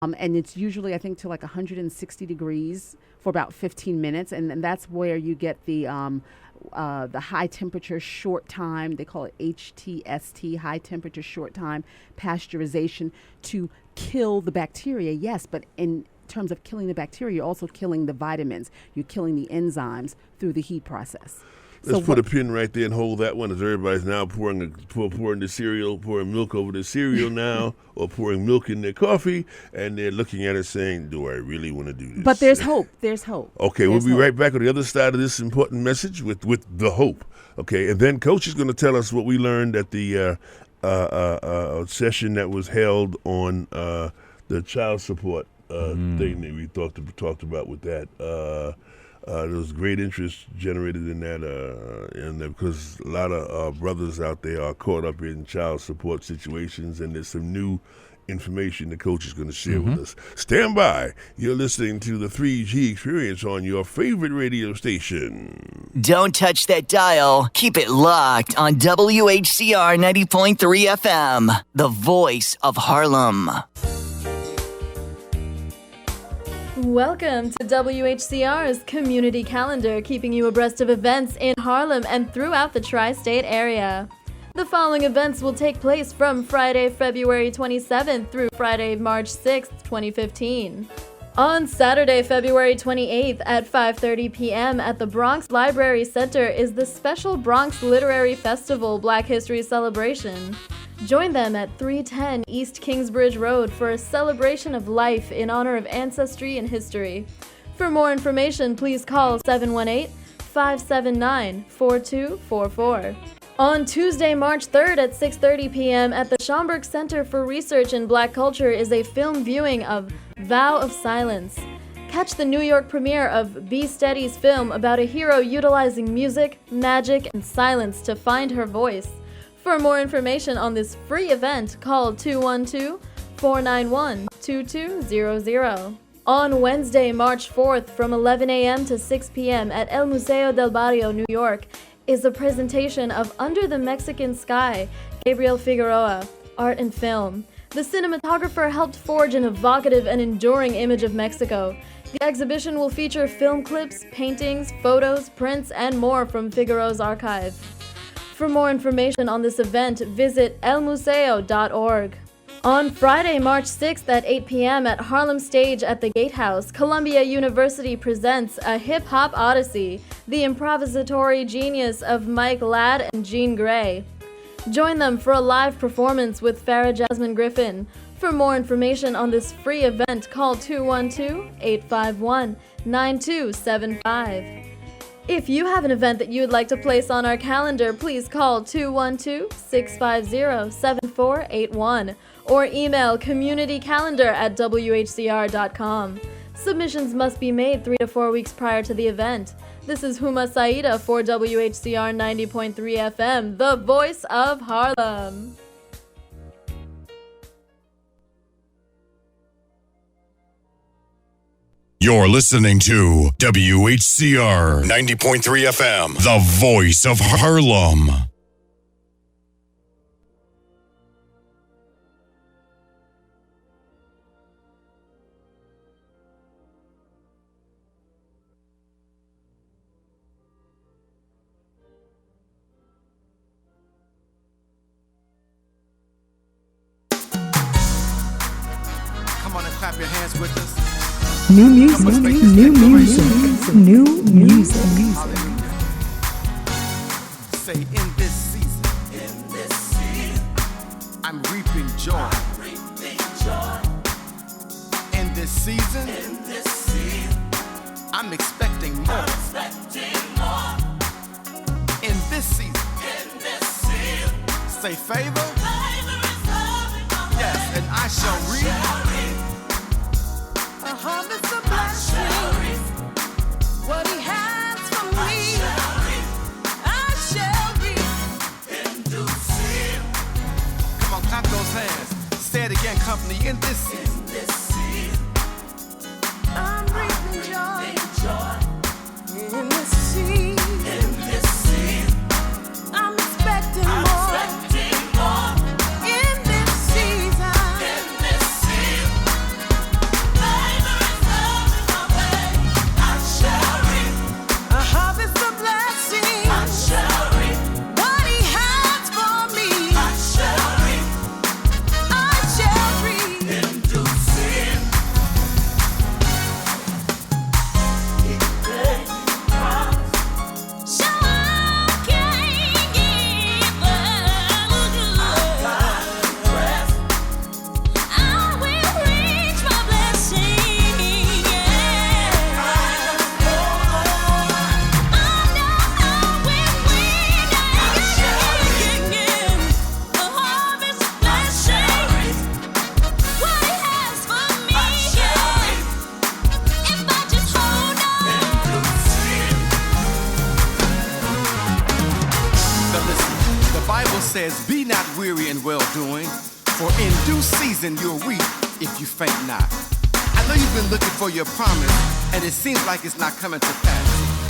And it's usually, I think, to like 160 degrees for about 15 minutes. And that's where you get the high temperature short time. They call it HTST, high temperature short time pasteurization, to kill the bacteria. Yes, but in terms of killing the bacteria, you're also killing the vitamins. You're killing the enzymes through the heat process. Let's put a pin right there and hold that one, as everybody's now pouring the cereal, pouring milk over the cereal now, or pouring milk in their coffee, and they're looking at it saying, do I really want to do this? But there's hope. There's hope. Okay, there's we'll be hope. right back on the other side of this important message with the hope. Okay, and then Coach is going to tell us what we learned at the session that was held on the child support thing that we talked about with that. There was great interest generated in that, and because a lot of brothers out there are caught up in child support situations, and there's some new information the coach is going to share with us. Stand by. You're listening to the 3G Experience on your favorite radio station. Don't touch that dial. Keep it locked on WHCR 90.3 FM, the voice of Harlem. Welcome to WHCR's Community Calendar, keeping you abreast of events in Harlem and throughout the tri-state area. The following events will take place from Friday, February 27th through Friday, March 6th, 2015. On Saturday, February 28th at 5:30 p.m. at the Bronx Library Center is the Special Bronx Literary Festival Black History Celebration. Join them at 310 East Kingsbridge Road for a celebration of life in honor of ancestry and history. For more information, please call 718-579-4244. On Tuesday, March 3rd at 6:30 p.m. at the Schomburg Center for Research in Black Culture is a film viewing of Vow of Silence. Catch the New York premiere of B. Steady's film about a hero utilizing music, magic, and silence to find her voice. For more information on this free event, call 212-491-2200. On Wednesday, March 4th from 11 a.m. to 6 p.m. at El Museo del Barrio, New York, is a presentation of Under the Mexican Sky, Gabriel Figueroa, Art and Film. The cinematographer helped forge an evocative and enduring image of Mexico. The exhibition will feature film clips, paintings, photos, prints, and more from Figueroa's archive. For more information on this event, visit elmuseo.org. On Friday, March 6th at 8 p.m. at Harlem Stage at the Gatehouse, Columbia University presents A Hip-Hop Odyssey, the improvisatory genius of Mike Ladd and Jean Grey. Join them for a live performance with Farrah Jasmine Griffin. For more information on this free event, call 212-851-9275. If you have an event that you would like to place on our calendar, please call 212-650-7481 or email communitycalendar@whcr.com. Submissions must be made 3 to 4 weeks prior to the event. This is Huma Saida for WHCR 90.3 FM, the voice of Harlem. You're listening to WHCR 90.3 FM, the voice of Harlem. Come on and clap your hands with us. New music, new music, new music. Say in this season, I'm reaping joy. In this season, I'm expecting more. In this season, say favor. Yes, and I shall reap a harvest of blessings. What he has for me, I shall reap in due season. Come on, clap those hands. Say it again, company. In this season, I'm reaping joy. In this season, I'm expecting more. In this season, says, be not weary in well-doing, for in due season you'll reap if you faint not. I know you've been looking for your promise, and it seems like it's not coming to pass.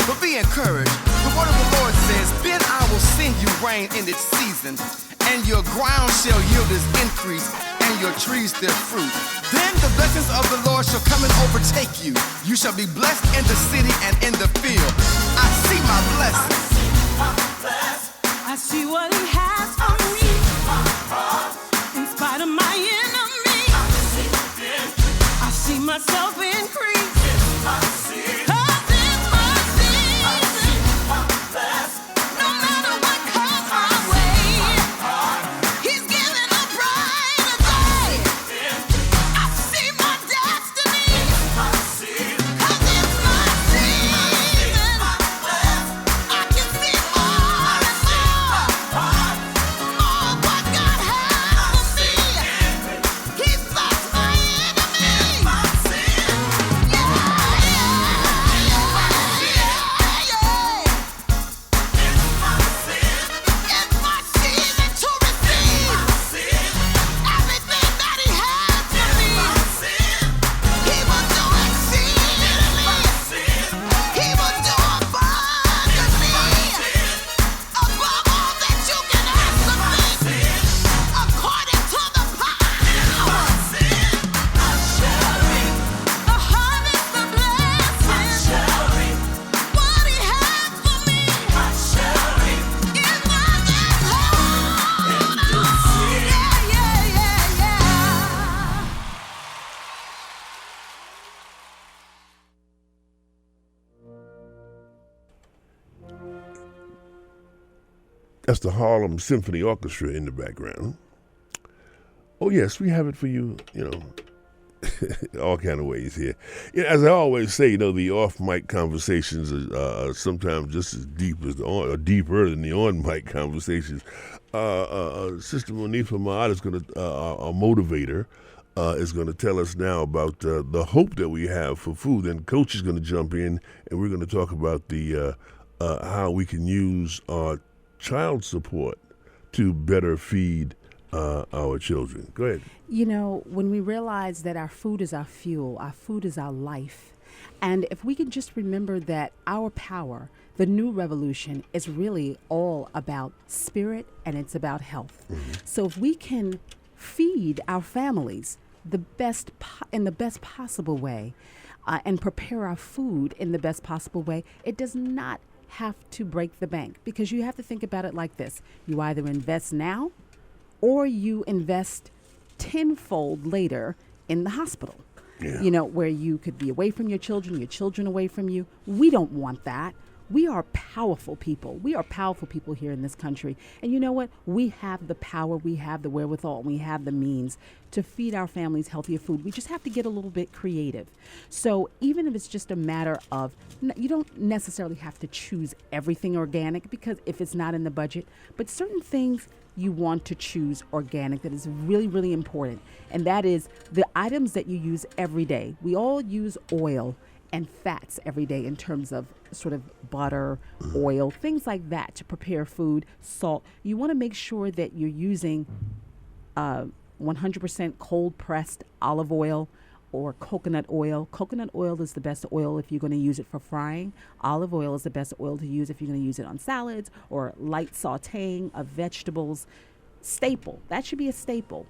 But be encouraged. The word of the Lord says, then I will send you rain in its season, and your ground shall yield its increase, and your trees their fruit. Then the blessings of the Lord shall come and overtake you. You shall be blessed in the city and in the field. I see my blessings. I see what he has for me. In spite of my enemy, I see myself increase. 'Cause it's my season. No matter what comes my way, he's giving a brighter day. I see my destiny. 'Cause it's my season. I can see more and more what God has for me. He's blessed my enemy. Yeah, yeah, yeah. It's my season to receive everything that he has for me. He will do exceedingly. He will do abundantly above all that you can ask of me, according to the power. I shall reap the harvest of blessings. What he has for me, I shall reap in my next home. Yeah, yeah, yeah, yeah. That's the Harlem Symphony Orchestra in the background. Oh yes, we have it for you, all kind of ways here. As I always say, the off-mic conversations are sometimes just as deep as or deeper than the on-mic conversations. Sister Monifa Ma'at is going to, our motivator, is going to tell us now about the hope that we have for food. And Coach is going to jump in, and we're going to talk about the how we can use our child support to better feed our children. Go ahead. When we realize that our food is our fuel, our food is our life, and if we can just remember that our power, the new revolution, is really all about spirit and it's about health. So if we can feed our families in the best possible way, and prepare our food in the best possible way, it does not have to break the bank, because you have to think about it like this. You either invest now or you invest tenfold later in the hospital. Where you could be away from your children away from you. We don't want that. We are powerful people. We are powerful people here in this country. And you know what? We have the power, we have the wherewithal, and we have the means to feed our families healthier food. We just have to get a little bit creative. So even if it's just a matter of, you don't necessarily have to choose everything organic, because if it's not in the budget, but certain things you want to choose organic, that is really, really important. And that is the items that you use every day. We all use oil and fats every day in terms of sort of butter, oil, things like that to prepare food, salt. You want to make sure that you're using 100% cold pressed olive oil or coconut oil. Coconut oil is the best oil if you're going to use it for frying. Olive oil is the best oil to use if you're going to use it on salads or light sauteing of vegetables. Staple. That should be a staple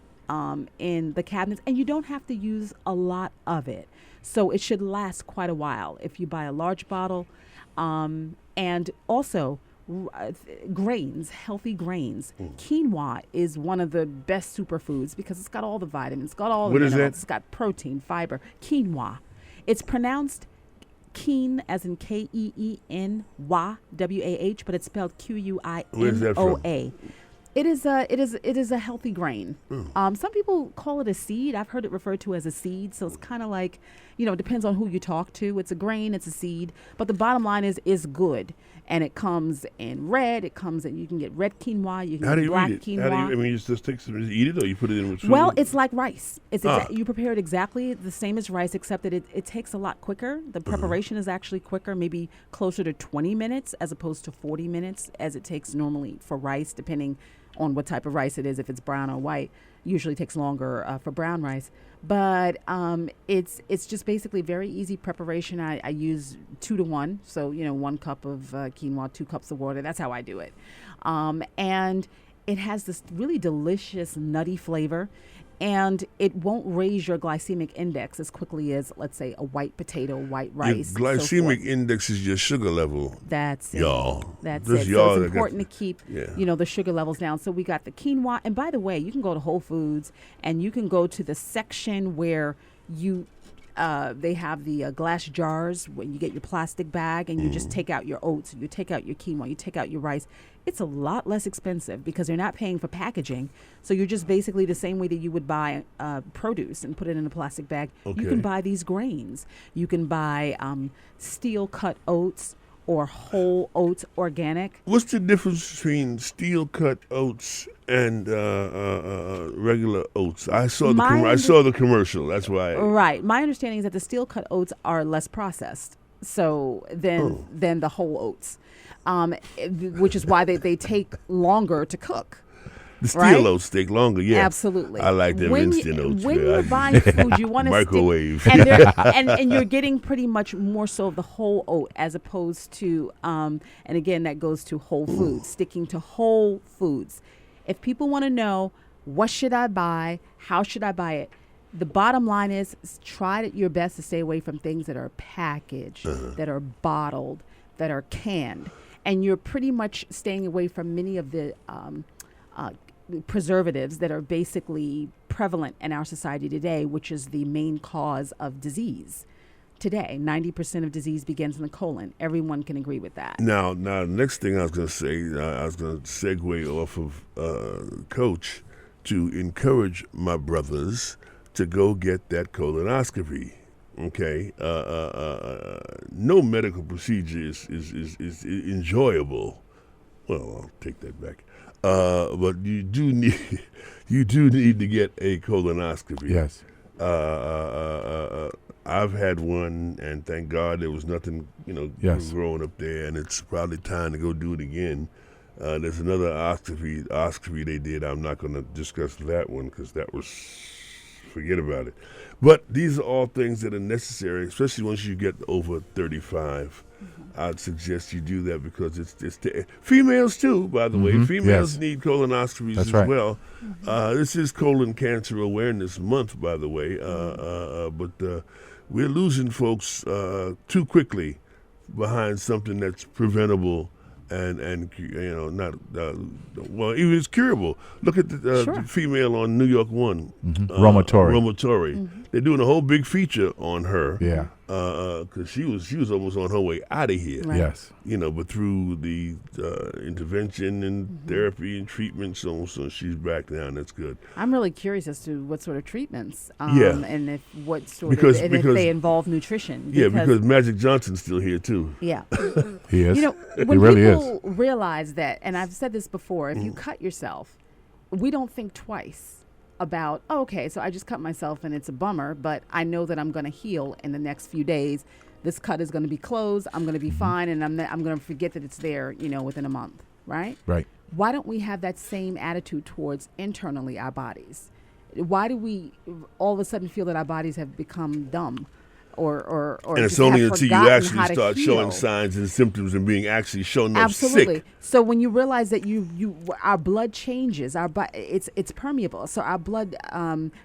in the cabinets. And you don't have to use a lot of it. So it should last quite a while if you buy a large bottle. And also grains, healthy grains. Quinoa is one of the best superfoods because it's got all the vitamins, it's got all the minerals, it's got protein, fiber. Quinoa. It's pronounced keen as in Keen, W-A-H, but it's spelled Quinoa. Where's that from? It is a healthy grain. Some people call it a seed. I've heard it referred to as a seed. So it's kind of like, it depends on who you talk to. It's a grain, it's a seed. But the bottom line is it's good. And it comes in red. You can get red quinoa. You can get black quinoa. How do you just take some, eat it, or you put it in with food? Well, it's like rice. You prepare it exactly the same as rice, except that it takes a lot quicker. The preparation is actually quicker, maybe closer to 20 minutes as opposed to 40 minutes as it takes normally for rice, depending on what type of rice it is, if it's brown or white. Usually takes longer for brown rice. But it's just basically very easy preparation. I use 2 to 1. So, 1 cup of quinoa, 2 cups of water. That's how I do it. And it has this really delicious nutty flavor. And it won't raise your glycemic index as quickly as, let's say, a white potato, white rice. Your glycemic index is your sugar level. That's it. Y'all. That's This it. y'all So that it's got important to keep, the sugar levels down. So we got the quinoa. And by the way, you can go to Whole Foods and you can go to the section where they have the glass jars when you get your plastic bag and you just take out your oats, you take out your quinoa, you take out your rice. It's a lot less expensive because you're not paying for packaging. So you're just basically the same way that you would buy produce and put it in a plastic bag. Okay. You can buy these grains. You can buy steel cut oats or whole oats organic. What's the difference between steel cut oats and regular oats? I saw the commercial. That's why. Right. My understanding is that the steel cut oats are less processed. So than the whole oats, which is why they take longer to cook. The steel right? oats take longer, yeah. Absolutely. I like them instant oats. When you're buying food, you want to microwave. And you're getting pretty much more so of the whole oat as opposed to, and again, that goes to Whole Foods, sticking to whole foods. If people want to know, what should I buy? How should I buy it? The bottom line is try your best to stay away from things that are packaged, that are bottled, that are canned. And you're pretty much staying away from many of the preservatives that are basically prevalent in our society today, which is the main cause of disease. Today, 90% of disease begins in the colon. Everyone can agree with that. Now, the next thing I was going to say, I was going to segue off of Coach to encourage my brothers to go get that colonoscopy. Okay, no medical procedure is enjoyable. Well, I'll take that back. But you do need to get a colonoscopy. Yes. I've had one, and thank God there was nothing, growing up there, and it's probably time to go do it again. There's another oscopy they did. I'm not going to discuss that one because that was, forget about it. But these are all things that are necessary, especially once you get over 35. I'd suggest you do that because it's females too, by the way. Females need colonoscopies as well. This is Colon Cancer Awareness Month, by the way. But we're losing folks too quickly behind something that's preventable and not well, even it's curable. Look at the female on New York One, Romatori. They're doing a whole big feature on her. Yeah. Because she was almost on her way out of here. Right. Yes. But through the intervention and therapy and treatment, so she's back now, and that's good. I'm really curious as to what sort of treatments, Yeah. and if Because if they involve nutrition. Because Magic Johnson's still here too. Yeah. He is. When he really people is. realize that, and I've said this before, if you cut yourself, we don't think twice about, okay, so I just cut myself and it's a bummer, but I know that I'm going to heal in the next few days. This cut is going to be closed. I'm going to be fine, and I'm going to forget that it's there, within a month, right? Right. Why don't we have that same attitude towards internally our bodies? Why do we all of a sudden feel that our bodies have become dumb? Or and it's just only have until you forgotten actually how to start heal. showing signs and symptoms and being actually shown up Absolutely. sick. So when you realize that our blood changes, it's permeable. So our blood,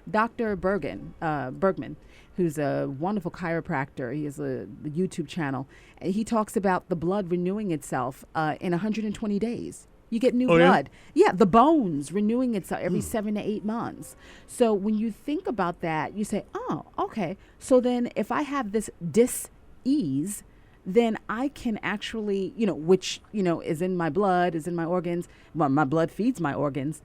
Dr. Bergman, who's a wonderful chiropractor, he has a YouTube channel, and he talks about the blood renewing itself in 120 days. You get new blood. Yeah, the bones renewing itself every 7 to 8 months. So when you think about that, you say, oh, okay. So then if I have this dis-ease, then I can actually, which, is in my blood, is in my organs. Well, my blood feeds my organs.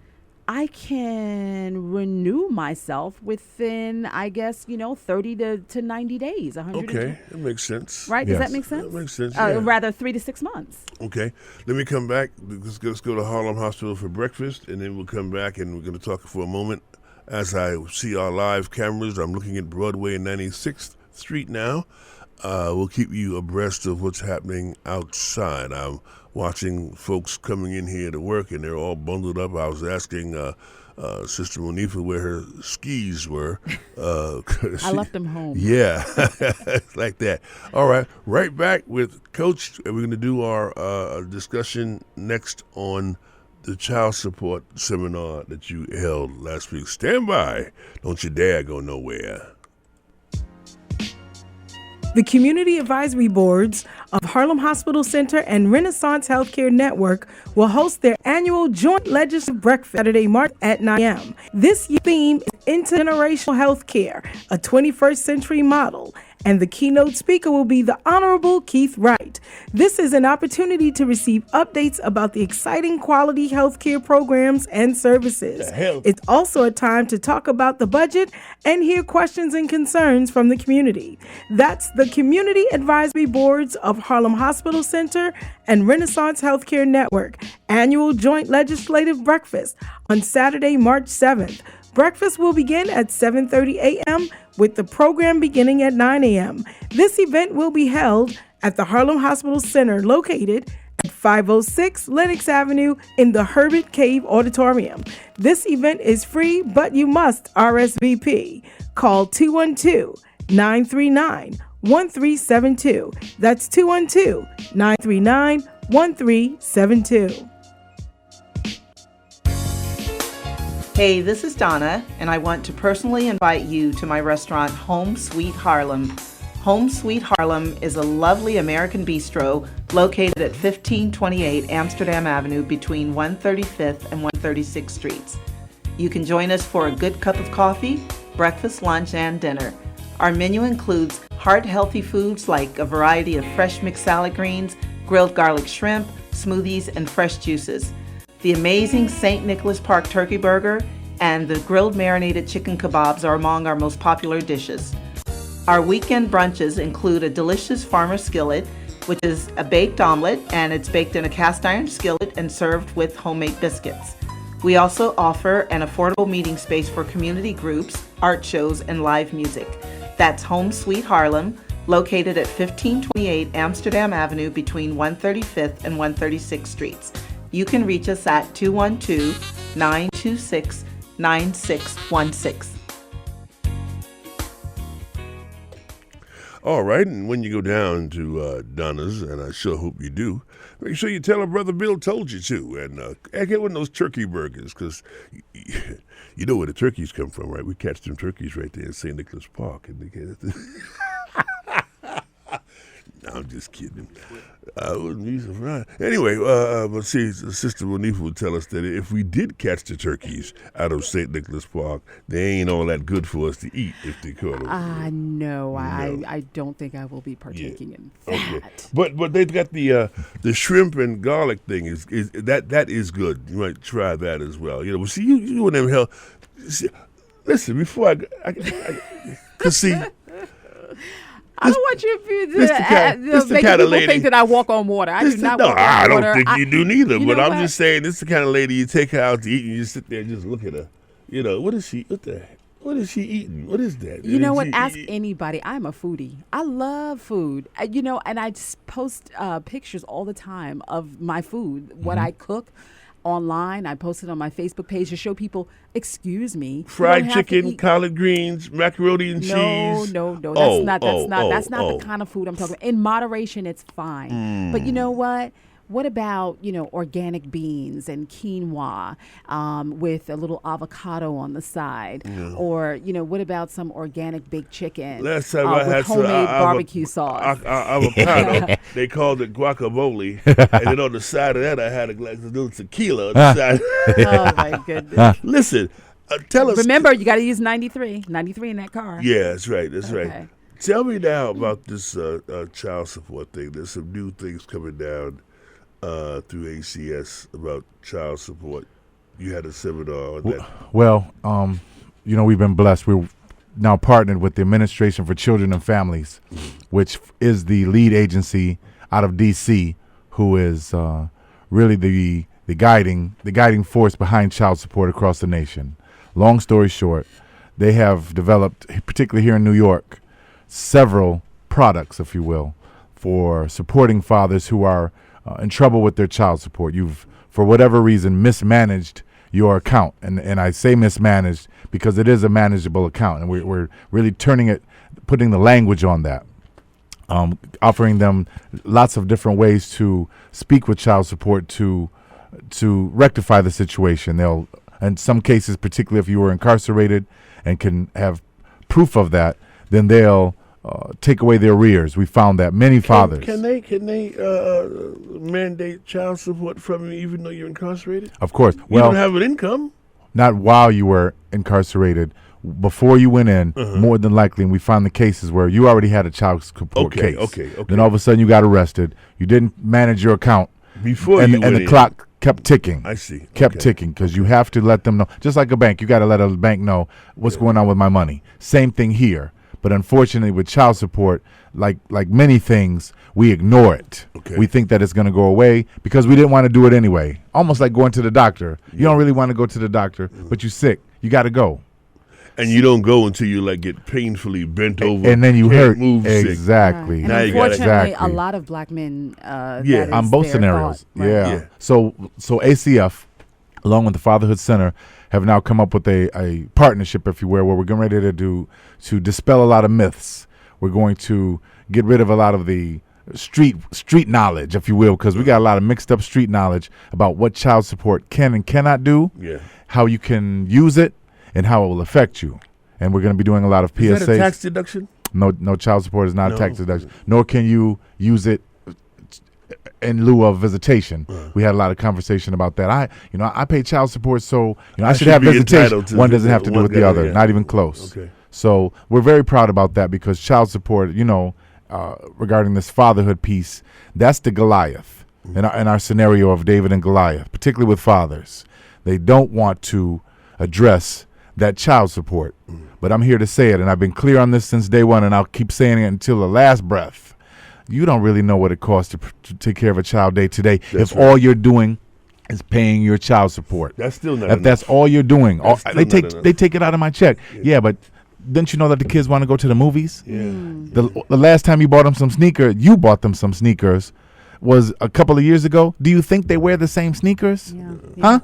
I can renew myself within, I guess, 30 to 90 days. 100. Okay, that makes sense. Right? Yes. Does that make sense? That makes sense, yeah. Rather 3 to 6 months. Okay, let me come back. Let's go to Harlem Hospital for breakfast, and then we'll come back and we're going to talk for a moment. As I see our live cameras, I'm looking at Broadway and 96th Street now. we'll keep you abreast of what's happening outside. I'm watching folks coming in here to work, and they're all bundled up. I was asking Sister Monifa where her skis were. I left them home. Yeah, like that. All right back with Coach. We're going to do our discussion next on the child support seminar that you held last week. Stand by. Don't you dare go nowhere. The Community Advisory Boards of Harlem Hospital Center and Renaissance Healthcare Network will host their annual joint legislative breakfast Saturday, March at 9 a.m. This year's theme is Intergenerational Healthcare, a 21st Century Model, and the keynote speaker will be the Honorable Keith Wright. This is an opportunity to receive updates about the exciting quality healthcare programs and services. It's also a time to talk about the budget and hear questions and concerns from the community. That's the Community Advisory Boards of Harlem Hospital Center and Renaissance Healthcare Network annual joint legislative breakfast on Saturday, March 7th. Breakfast will begin at 7:30 a.m. with the program beginning at 9 a.m. This event will be held at the Harlem Hospital Center located at 506 Lenox Avenue in the Herbert Cave Auditorium. This event is free, but you must RSVP. Call 212-939-1372. That's 212-939-1372. Hey, this is Donna, and I want to personally invite you to my restaurant, Home Sweet Harlem. Home Sweet Harlem is a lovely American bistro located at 1528 Amsterdam Avenue between 135th and 136th Streets. You can join us for a good cup of coffee, breakfast, lunch, and dinner. Our menu includes heart-healthy foods like a variety of fresh mixed salad greens, grilled garlic shrimp, smoothies, and fresh juices. The amazing St. Nicholas Park turkey burger and the grilled marinated chicken kebabs are among our most popular dishes. Our weekend brunches include a delicious farmer skillet, which is a baked omelet, and it's baked in a cast iron skillet and served with homemade biscuits. We also offer an affordable meeting space for community groups, art shows, and live music. That's Home Sweet Harlem, located at 1528 Amsterdam Avenue between 135th and 136th Streets. You can reach us at 212-926-9616. All right, and when you go down to Donna's, and I sure hope you do, make sure you tell her Brother Bill told you to, and get one of those turkey burgers, because you know where the turkeys come from, right? We catch them turkeys right there in St. Nicholas Park. And no, I'm just kidding. I wouldn't be surprised. Anyway, but see, Sister Monifa would tell us that if we did catch the turkeys out of St. Nicholas Park, they ain't all that good for us to eat if they caught them. No, I don't think I will be partaking in that. Okay. But they've got the shrimp and garlic thing. Is that is good. You might try that as well. You know, see, you and them hell. See, listen, before cause see. I don't want you to the make kind people of lady, think that I walk on water. I do not walk on water. I don't think you do neither. You But know I'm what? just saying, this is the kind of lady you take her out to eat and you sit there and just look at her. You know, what is she? What is she eating? What is that? You know what? Ask anybody. I'm a foodie. I love food. And I just post pictures all the time of my food, what I cook online. I post it on my Facebook page to show people, excuse me. Fried chicken, collard greens, macaroni and cheese. No. That's not the kind of food I'm talking about. In moderation, it's fine. But you know what? What about, organic beans and quinoa with a little avocado on the side? Yeah. Or, what about some organic baked chicken Last time I with had homemade barbecue sauce? Avocado. They called it guacamole. And then on the side of that, I had a glass of little tequila on the side. Oh, my goodness. Listen, tell us. Remember, you got to use 93 in that car. Yeah, that's right. Right. Tell me now about this child support thing. There's some new things coming down through ACS about child support. You had a seminar on that. Well, we've been blessed. We're now partnered with the Administration for Children and Families, which is the lead agency out of D.C., who is really the guiding force behind child support across the nation. Long story short, they have developed, particularly here in New York, several products, if you will, for supporting fathers who are in trouble with their child support. You've, for whatever reason, mismanaged your account. And I say mismanaged because it is a manageable account. And we're really putting the language on that. Offering them lots of different ways to speak with child support to rectify the situation. They'll, in some cases, particularly if you were incarcerated and can have proof of that, then they'll take away their arrears. We found that many fathers. Can they mandate child support from you even though you're incarcerated? Of course. You don't have an income. Not while you were incarcerated. Before you went in, more than likely, and we found the cases where you already had a child support case. Okay. Then all of a sudden you got arrested. You didn't manage your account. Before and you went the in. clock kept ticking. I see. Kept ticking because you have to let them know. Just like a bank, you got to let a bank know what's going on with my money. Same thing here. But unfortunately, with child support, like many things, we ignore it. Okay. We think that it's going to go away because we didn't want to do it anyway. Almost like going to the doctor. You don't really want to go to the doctor, but you're sick. You got to go. And you don't go until you get painfully bent over, and then you can't hurt. Move Exactly. And Now you gotta- unfortunately, Exactly. a lot of black men. Yeah. On both scenarios. Yeah. So ACF, along with the Fatherhood Center, have now come up with a partnership, if you will, where we're getting ready to dispel a lot of myths. We're going to get rid of a lot of the street knowledge, if you will, because we got a lot of mixed up street knowledge about what child support can and cannot do, how you can use it, and how it will affect you. And we're going to be doing a lot of PSAs. Is that a tax deduction? No, child support is not a tax deduction, nor can you use it in lieu of visitation. We had a lot of conversation about that. I pay child support, so I should have be visitation. entitled to One doesn't have to do one with the guy, other. yeah. Not even close. Okay. So we're very proud about that because child support, regarding this fatherhood piece, that's the Goliath in our scenario of David and Goliath, particularly with fathers. They don't want to address that child support. But I'm here to say it, and I've been clear on this since day one, and I'll keep saying it until the last breath. You don't really know what it costs to take care of a child day to day if all you're doing is paying your child support. That's still not If enough. that's all you're doing. They They take it out of my check. Yeah, but didn't you know that the kids want to go to the movies? Yeah. The last time you bought them some sneakers was a couple of years ago. Do you think they wear the same sneakers? Huh?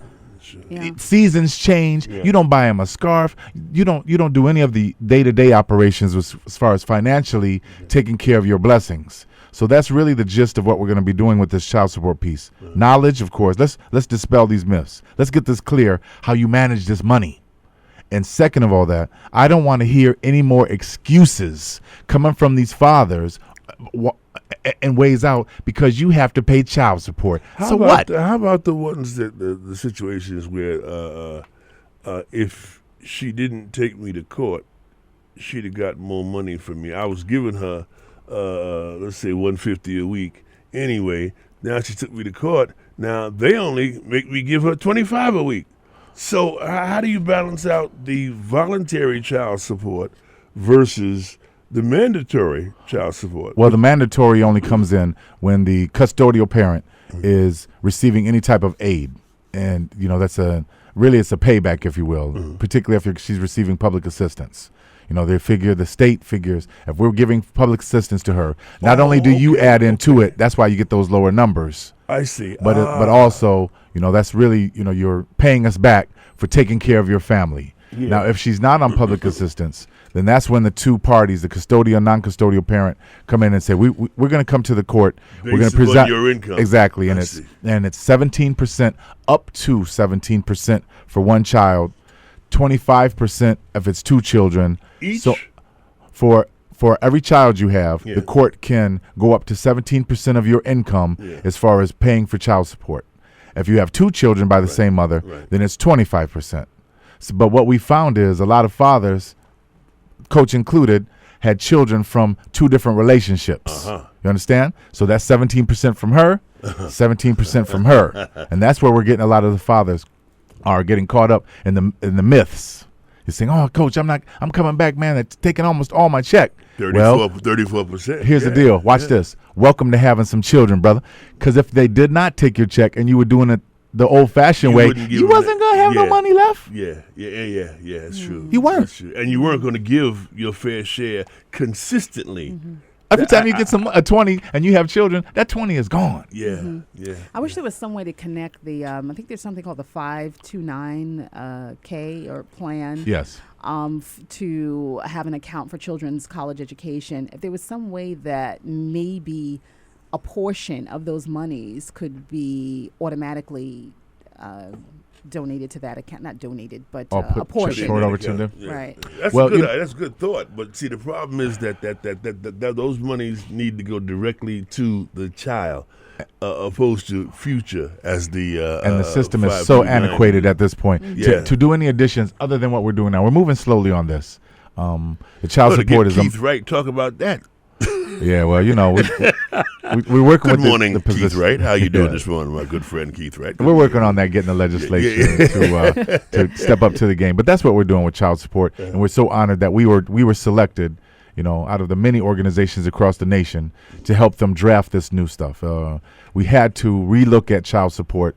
Yeah. Seasons change. You don't buy them a scarf. You don't do any of the day-to-day operations as far as financially taking care of your blessings. So that's really the gist of what we're going to be doing with this child support piece. Knowledge, of course. Let's dispel these myths. Let's get this clear how you manage this money. And second of all that, I don't want to hear any more excuses coming from these fathers and ways out because you have to pay child support. How about the ones that the situations where if she didn't take me to court, she'd have got more money from me. I was giving her let's say $150 a week. Anyway, now she took me to court. Now they only make me give her $25 a week. So how do you balance out the voluntary child support versus the mandatory child support? Well, the mandatory only comes in when the custodial parent is receiving any type of aid. And, that's it's a payback, if you will, particularly if she's receiving public assistance. The state figures, if we're giving public assistance to her, not only do you add into it, that's why you get those lower numbers. I see. But also, that's really, you're paying us back for taking care of your family. Yeah. Now, if she's not on public assistance, then that's when the two parties, the custodial, non-custodial parent, come in and say, we're going to come to the court. We're going Based to present upon your income. Exactly, and I it's see. 17%, up to 17% for one child, 25% if it's two children. Each? So for every child you have, the court can go up to 17% of your income as far as paying for child support. If you have two children by the same mother, then it's 25%. But what we found is a lot of fathers, coach included, had children from two different relationships. You understand? So that's 17% from her, 17% from her. And that's where we're getting a lot of the fathers are getting caught up in the myths. You're saying, "Oh, coach, I'm coming back, man. It's taking almost all my check." 34%. Here's the deal. Watch this. Welcome to having some children, brother. Because if they did not take your check and you were doing it the old-fashioned way, you wasn't going to have no money left. Yeah. It's true. You weren't. That's true. And you weren't going to give your fair share consistently Every time you get a 20 and you have children, that 20 is gone. Yeah, yeah. I wish there was some way to connect the. I think there's something called the 529K or plan. Yes. To have an account for children's college education. If there was some way that maybe a portion of those monies could be automatically donated to that account, not donated, but a portion. Short over to them. Yeah. Right. That's that's a good thought. But see, the problem is that those monies need to go directly to the child, opposed to future as the and the system is so antiquated at this point. Yeah. To do any additions other than what we're doing now, we're moving slowly on this. The child support is Keith Wright talk about that. Yeah, well, you know, we're working Good with morning, the Keith position. Wright. How you doing Yeah. this morning, my good friend Keith Wright? We're working on that, getting the legislation to step up to the game. But that's what we're doing with child support, and we're so honored that we were selected, you know, out of the many organizations across the nation to help them draft this new stuff. We had to relook at child support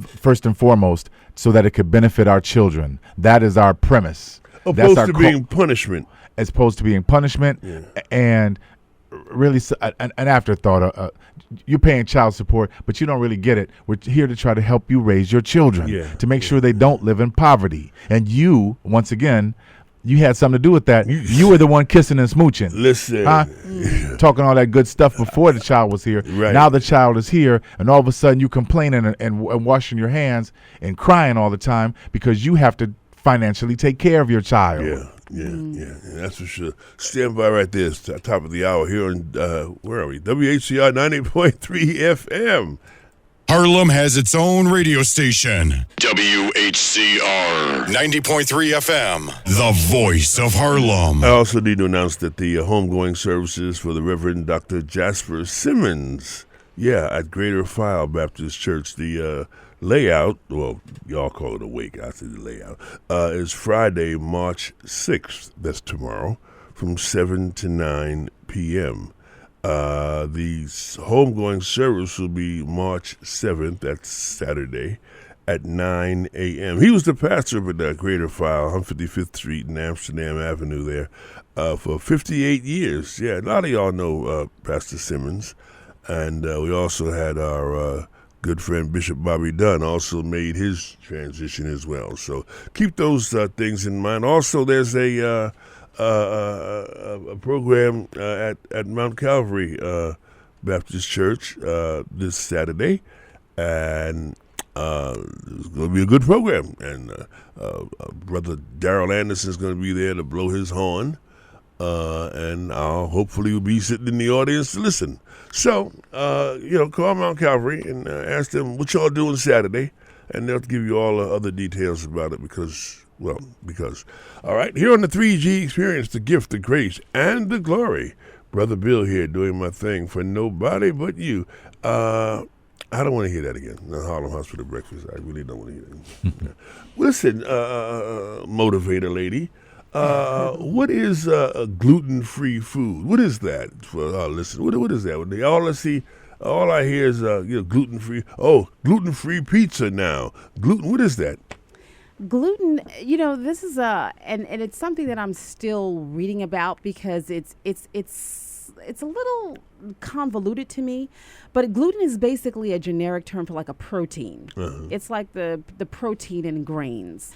first and foremost so that it could benefit our children. That is our premise. Opposed to being punishment. As opposed to being punishment, and really an afterthought. You're paying child support, but you don't really get it. We're here to try to help you raise your children, to make sure they don't live in poverty. And you, once again, you had something to do with that. You were the one kissing and smooching. Listen. Talking all that good stuff before the child was here. Right. Now the child is here, and all of a sudden you complaining and washing your hands and crying all the time because you have to financially take care of your child. Yeah, that's for sure. Stand by right there. It's the top of the hour here on, where are we? WHCR 90.3 FM. Harlem has its own radio station. WHCR 90.3 FM. The voice of Harlem. I also need to announce that the homegoing services for the Reverend Dr. Jasper Simmons, at Greater File Baptist Church, the layout, well, y'all call it a wake, I say the layout, is Friday, March 6th, that's tomorrow, from 7 to 9 p.m. The homegoing service will be March 7th, that's Saturday, at 9 a.m. He was the pastor of the Greater File, 155th Street and Amsterdam Avenue there, for 58 years. Yeah, a lot of y'all know Pastor Simmons. And we also had our good friend Bishop Bobby Dunn also made his transition as well. So keep those things in mind. Also, there's a program at Mount Calvary Baptist Church this Saturday, and it's going to be a good program. And Brother Darrell Anderson is going to be there to blow his horn, and I'll hopefully will be sitting in the audience to listen. So, call Mount Calvary and ask them what y'all doing Saturday, and they'll give you all the other details about it because. All right, here on the 3G Experience, the gift, the grace, and the glory. Brother Bill here doing my thing for nobody but you. I don't want to hear that again. The Harlem Hospital Breakfast. I really don't want to hear that. Listen, motivator lady. What is gluten-free food? What is that? Listen, what is that? All I hear is gluten-free. Oh, gluten-free pizza now. Gluten. What is that? Gluten, this is and it's something that I'm still reading about because it's a little convoluted to me, but gluten is basically a generic term for like a protein. It's like the protein in grains.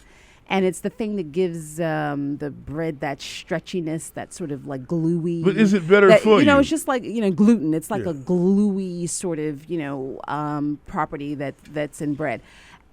And it's the thing that gives the bread that stretchiness, that sort of like gluey. But is it better for you? It's just like, gluten. It's like a gluey sort of, property that's in bread.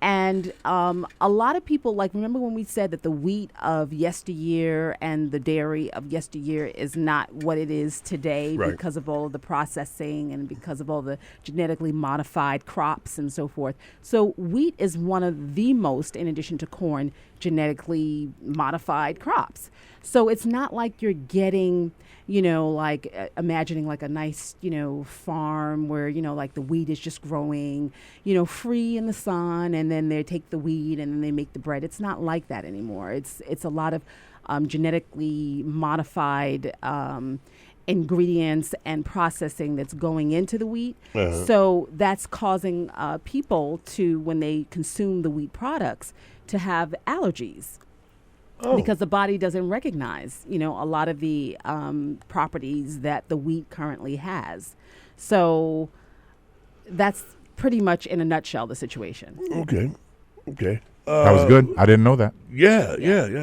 And a lot of people, remember when we said that the wheat of yesteryear and the dairy of yesteryear is not what it is today because of all of the processing and because of all the genetically modified crops and so forth. So wheat is one of the most, in addition to corn, genetically modified crops. So it's not like you're getting, imagining like a nice, farm where, the wheat is just growing, free in the sun, and then they take the wheat and then they make the bread. It's not like that anymore. It's a lot of genetically modified ingredients and processing that's going into the wheat. So that's causing people to, when they consume the wheat products, to have allergies. because the body doesn't recognize, a lot of the properties that the wheat currently has. So that's pretty much in a nutshell the situation. Okay. That was good. I didn't know that. Yeah.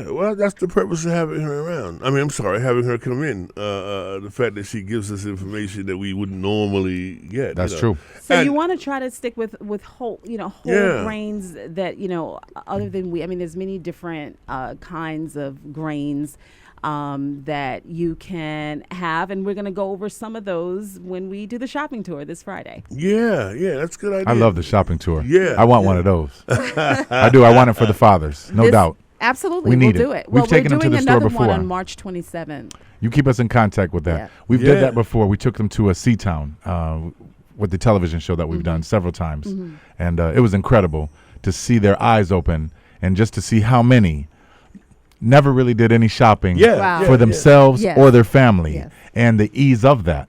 Well, that's the purpose of having her around. I'm sorry, having her come in. The fact that she gives us information that we wouldn't normally get. That's true. So you want to try to stick with whole, whole grains that, other than there's many different kinds of grains that you can have, and we're going to go over some of those when we do the shopping tour this Friday. Yeah, that's a good idea. I love the shopping tour. Yeah. I want one of those. I do. I want it for the fathers, no doubt. Absolutely. We'll do it. We've taken them to the store before. One on March 27th. You keep us in contact with that. Yeah. We've did that before. We took them to a Seatown with the television show that we've done several times. And it was incredible to see their eyes open and just to see how many never really did any shopping for themselves or their family, and the ease of that.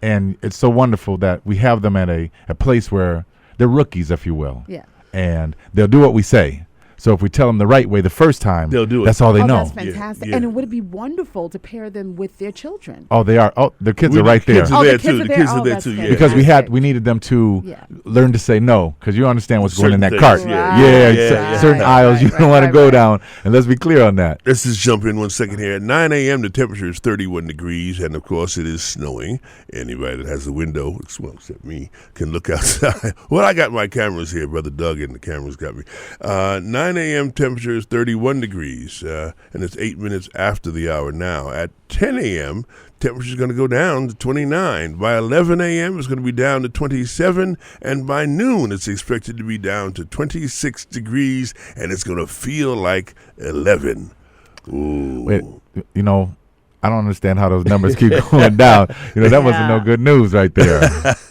And it's so wonderful that we have them at a place where they're rookies, if you will. Yeah. And they'll do what we say. So if we tell them the right way the first time, they'll do it. That's all they know. That's fantastic. And it would be wonderful to pair them with their children. Oh, they are. Oh, their kids are right there. Kids are there too. The kids are there too. Yeah. Because we needed them to learn to say no, because you understand what's going in that things, cart. Certain aisles you don't want to go down. And let's be clear on that. Let's just jump in 1 second here. At 9 a.m., the temperature is 31 degrees, and of course, it is snowing. Anybody that has a window, except me, can look outside. Well, I got my cameras here. Brother Doug and the cameras got me. 9 a.m. temperature is 31 degrees, and it's 8 minutes after the hour now. At 10 a.m., temperature is going to go down to 29. By 11 a.m., it's going to be down to 27, and by noon, it's expected to be down to 26 degrees, and it's going to feel like 11. Ooh. Wait, I don't understand how those numbers keep going down. That wasn't no good news right there.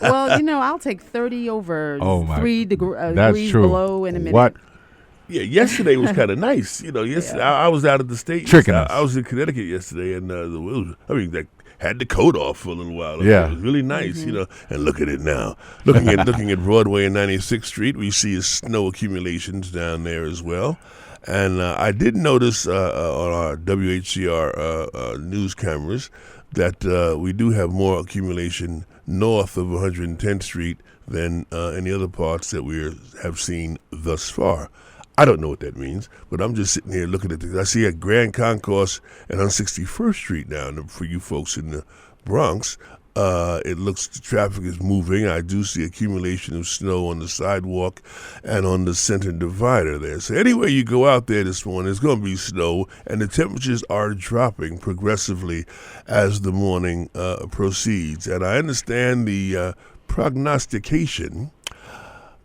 Well, I'll take 30 over 3 degrees true. below in a minute. What? Yeah, yesterday was kind of nice. Yesterday I was out of the state. Tricking us. I was in Connecticut yesterday, and they had the coat off for a little while. Yeah. It was really nice, And look at it now. Looking at Broadway and 96th Street, we see snow accumulations down there as well. And I did notice on our WHCR news cameras that we do have more accumulation north of 110th Street than any other parts that we have seen thus far. I don't know what that means, but I'm just sitting here looking at this. I see a Grand Concourse and on 61st Street now. And for you folks in the Bronx, it looks the traffic is moving. I do see accumulation of snow on the sidewalk and on the center divider there. So anywhere you go out there this morning, there's going to be snow, and the temperatures are dropping progressively as the morning proceeds. And I understand the prognostication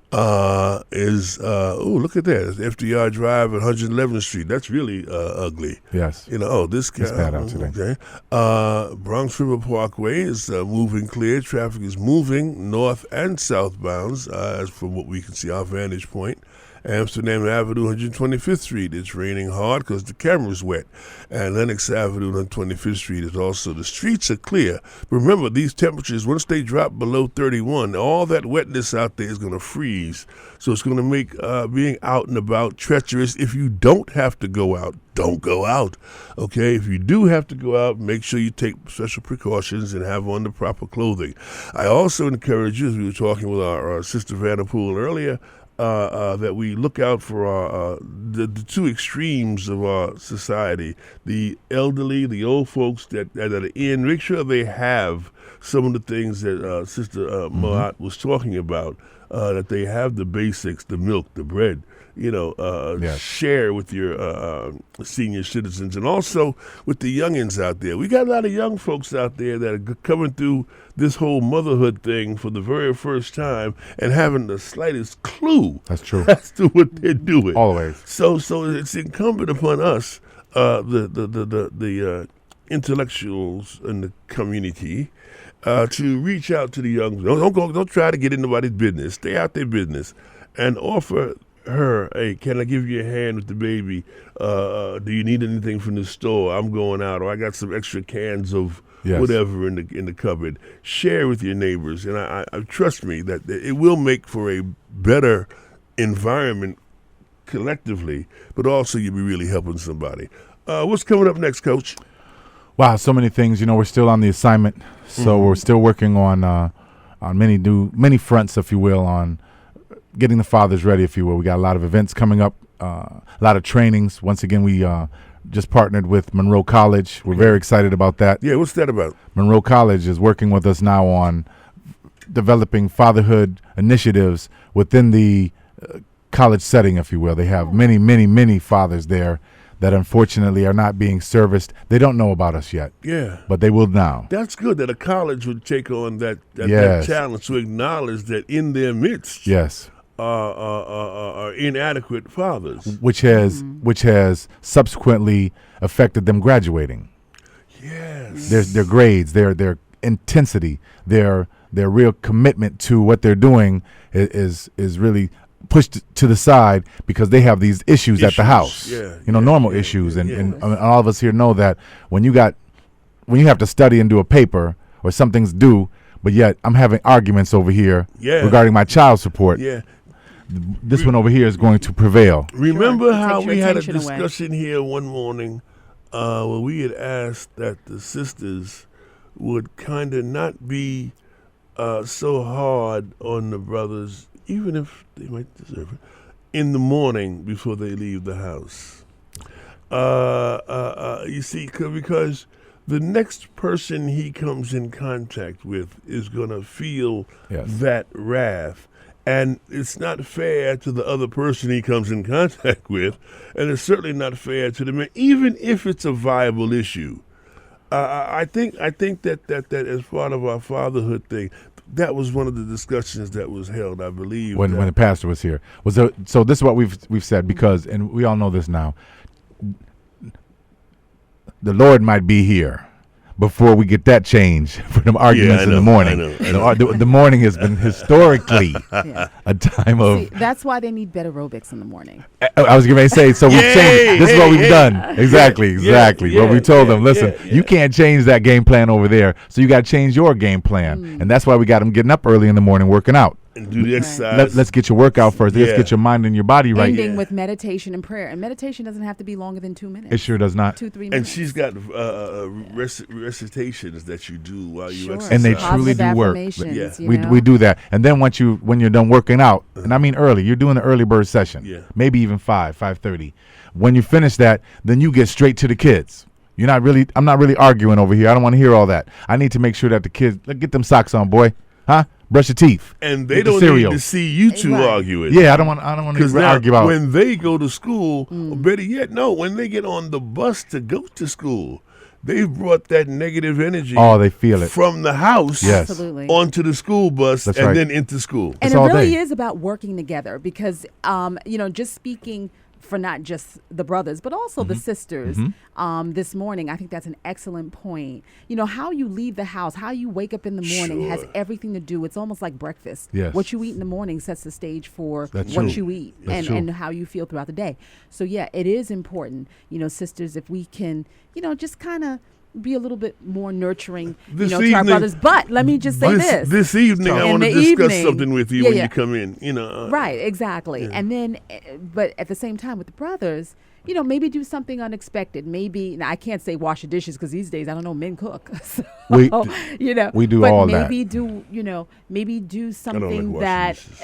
look at that. It's FDR Drive at 111th Street. That's really ugly. Yes. This guy. It's bad out today. Okay. Bronx River Parkway is moving clear. Traffic is moving north and southbounds, as from what we can see, our vantage point. Amsterdam Avenue, 125th Street. It's raining hard because the camera's wet. And Lenox Avenue on 25th Street is also, the streets are clear. But remember, these temperatures, once they drop below 31, all that wetness out there is going to freeze. So it's going to make being out and about treacherous. If you don't have to go out, don't go out. Okay? If you do have to go out, make sure you take special precautions and have on the proper clothing. I also encourage you, as we were talking with our sister Vanderpool earlier, that we look out for the two extremes of our society, the elderly, the old folks that are in. Make sure they have some of the things that Sister Maat was talking about, that they have the basics, the milk, the bread, share with your senior citizens, and also with the youngins out there. We got a lot of young folks out there that are coming through this whole motherhood thing for the very first time and having the slightest clue. That's true. As to what they're doing. Always. So it's incumbent upon us, the intellectuals in the community, to reach out to the young. Don't try to get in nobody's business. Stay out their business, and offer her, hey, can I give you a hand with the baby? Do you need anything from the store? I'm going out, or I got some extra cans of whatever in the cupboard. Share with your neighbors, and I trust me that it will make for a better environment collectively, but also you'll be really helping somebody. What's coming up next, Coach? Wow, so many things. We're still on the assignment, so we're still working on many fronts, if you will, on getting the fathers ready, if you will. We got a lot of events coming up, a lot of trainings. Once again, we just partnered with Monroe College. We're very excited about that. Yeah, what's that about? Monroe College is working with us now on developing fatherhood initiatives within the college setting, if you will. They have many fathers there that unfortunately are not being serviced. They don't know about us yet. Yeah. But they will now. That's good that a college would take on that Yes. challenge to acknowledge that in their midst Yes. are inadequate fathers. Which has subsequently affected them graduating. Yes. Their grades, their intensity, their real commitment to what they're doing is really pushed to the side because they have these issues at the house. Normal issues. And all of us here know that when you have to study and do a paper or something's due, but yet I'm having arguments over here regarding my child support. Yeah. This one over here is going to prevail. Remember Sure. how Takes your we had a attention away. discussion here one morning where we had asked that the sisters would kind of not be so hard on the brothers, even if they might deserve it, in the morning before they leave the house. You see, because the next person he comes in contact with is going to feel that wrath. And it's not fair to the other person he comes in contact with, and it's certainly not fair to the man, even if it's a viable issue. I think that as part of our fatherhood thing, that was one of the discussions that was held, I believe. When the pastor was here. So this is what we've said, because, and we all know this now, the Lord might be here before we get that change for them arguments in the morning. I know. The morning has been historically a time of. See, that's why they need better aerobics in the morning. I was going to say, so we've changed. This is what we've done. Exactly. But we told them, listen, you can't change that game plan over there, so you got to change your game plan. And that's why we got them getting up early in the morning working out. And do the exercise. Let's get your workout first. Let's get your mind and your body right. Ending with meditation and prayer. And meditation doesn't have to be longer than 2 minutes. It sure does not. 2-3 minutes. And she's got recitations that you do while you exercise. And they truly do work. We do that. And then when you're done working out, and I mean early, you're doing the early bird session. Yeah. Maybe even 5:30. When you finish that, then you get straight to the kids. I'm not really arguing over here. I don't want to hear all that. I need to make sure that the kids, get them socks on, boy. Huh? Brush your teeth. And they don't need to see you two arguing. Yeah, I don't want to argue about. When they go to school, or better yet, when they get on the bus to go to school, they've brought that negative energy. Oh, they feel it from the house Absolutely. onto the school bus. That's and right. then into school. And it really is about working together because, just speaking for not just the brothers, but also the sisters this morning, I think that's an excellent point. How you leave the house, how you wake up in the morning has everything to do. It's almost like breakfast. Yes. What you eat in the morning sets the stage for That's what true. you eat That's and true. how you feel throughout the day. So, it is important, sisters, if we can, just kind of be a little bit more nurturing, This to our evening- brothers. But let me just say this. This evening, I In want to the discuss evening- something with you Yeah, when yeah. you come in. Right, exactly. And then, but at the same time with the brothers, maybe do something unexpected. Maybe, now I can't say wash the dishes because these days, I don't know, men cook. So, We do but all maybe that. maybe do like something washing that, dishes.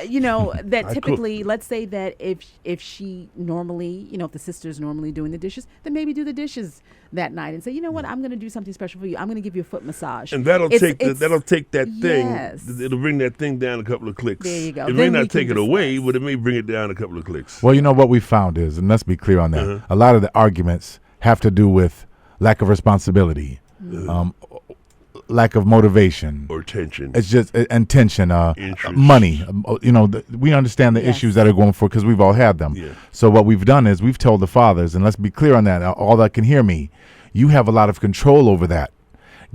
that I typically, cook. let's say that if she normally, if the sister's normally doing the dishes, then maybe do the dishes that night and say, you know what, I'm going to do something special for you. I'm going to give you a foot massage. And that'll take that thing. Yes. It'll bring that thing down a couple of clicks. There you go. It Then may we not take can it away, discuss. but it may bring it down a couple of clicks. Well, what we found is, and let's be clear on that, a lot of the arguments have to do with lack of responsibility, lack of motivation, Or tension. it's just intention, Interest. money. We understand the issues that are going forward because we've all had them. Yeah. So what we've done is we've told the fathers, and let's be clear on that. All that can hear me, you have a lot of control over that.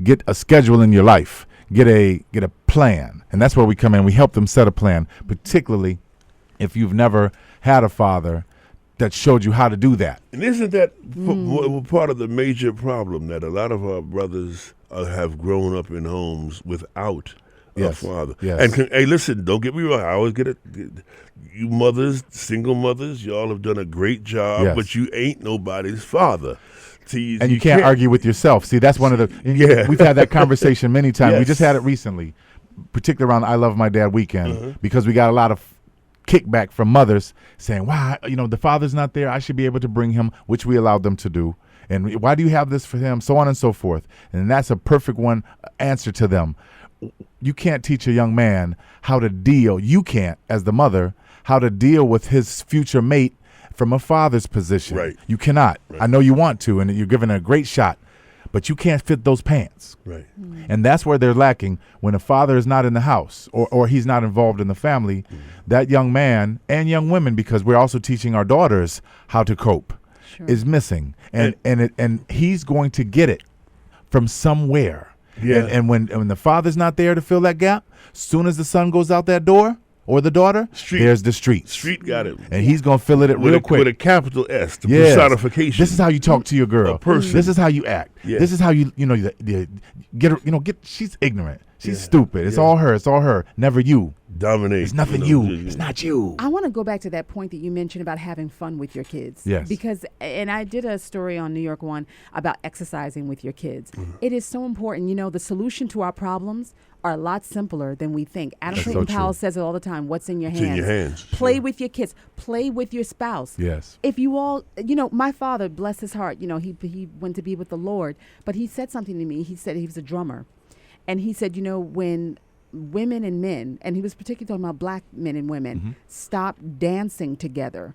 Get a schedule in your life. Get a plan, and that's where we come in. We help them set a plan, particularly if you've never had a father that showed you how to do that. And isn't that part of the major problem that a lot of our brothers have grown up in homes without a Yes. father? Yes. And hey, listen, don't get me wrong. I always get it. You mothers, single mothers, y'all have done a great job, Yes. but you ain't nobody's father. See, and you can't argue with yourself. See, that's one of the. Yeah. We've had that conversation many times. We Yes. just had it recently, particularly around I Love My Dad weekend, because we got a lot of kickback from mothers saying, "Why, the father's not there. I should be able to bring him," which we allowed them to do. And why do you have this for him? So on and so forth. And that's a perfect one answer to them. You can't teach a young man how to deal. You can't, as the mother, how to deal with his future mate from a father's position. Right. You cannot. Right. I know you want to, and you're given a great shot, but you can't fit those pants. Right. And that's where they're lacking. When a father is not in the house or he's not involved in the family, that young man and young women, because we're also teaching our daughters how to cope, is missing. And he's going to get it from somewhere. Yeah. And when the father's not there to fill that gap, soon as the son goes out that door or the daughter, there's the streets. Street got it. And he's going to fill it real quick. With a capital S, the Yes. personification. This is how you talk to your girl. A person. This is how you act. Yeah. This is how you get her, she's ignorant. She's stupid. It's Yeah. all her. It's all her. Never you. Dominate. It's nothing you. It's not you. I want to go back to that point that you mentioned about having fun with your kids. Yes. Because, and I did a story on New York One about exercising with your kids. It is so important. The solution to our problems are a lot simpler than we think. Adam That's Clayton so Powell true. says it all the time. What's in your It's hands? in your hands. Play with your kids. Play with your spouse. Yes. If you all, my father, bless his heart, he went to be with the Lord, but he said something to me. He said he was a drummer. And he said, when women and men, and he was particularly talking about black men and women, stop dancing together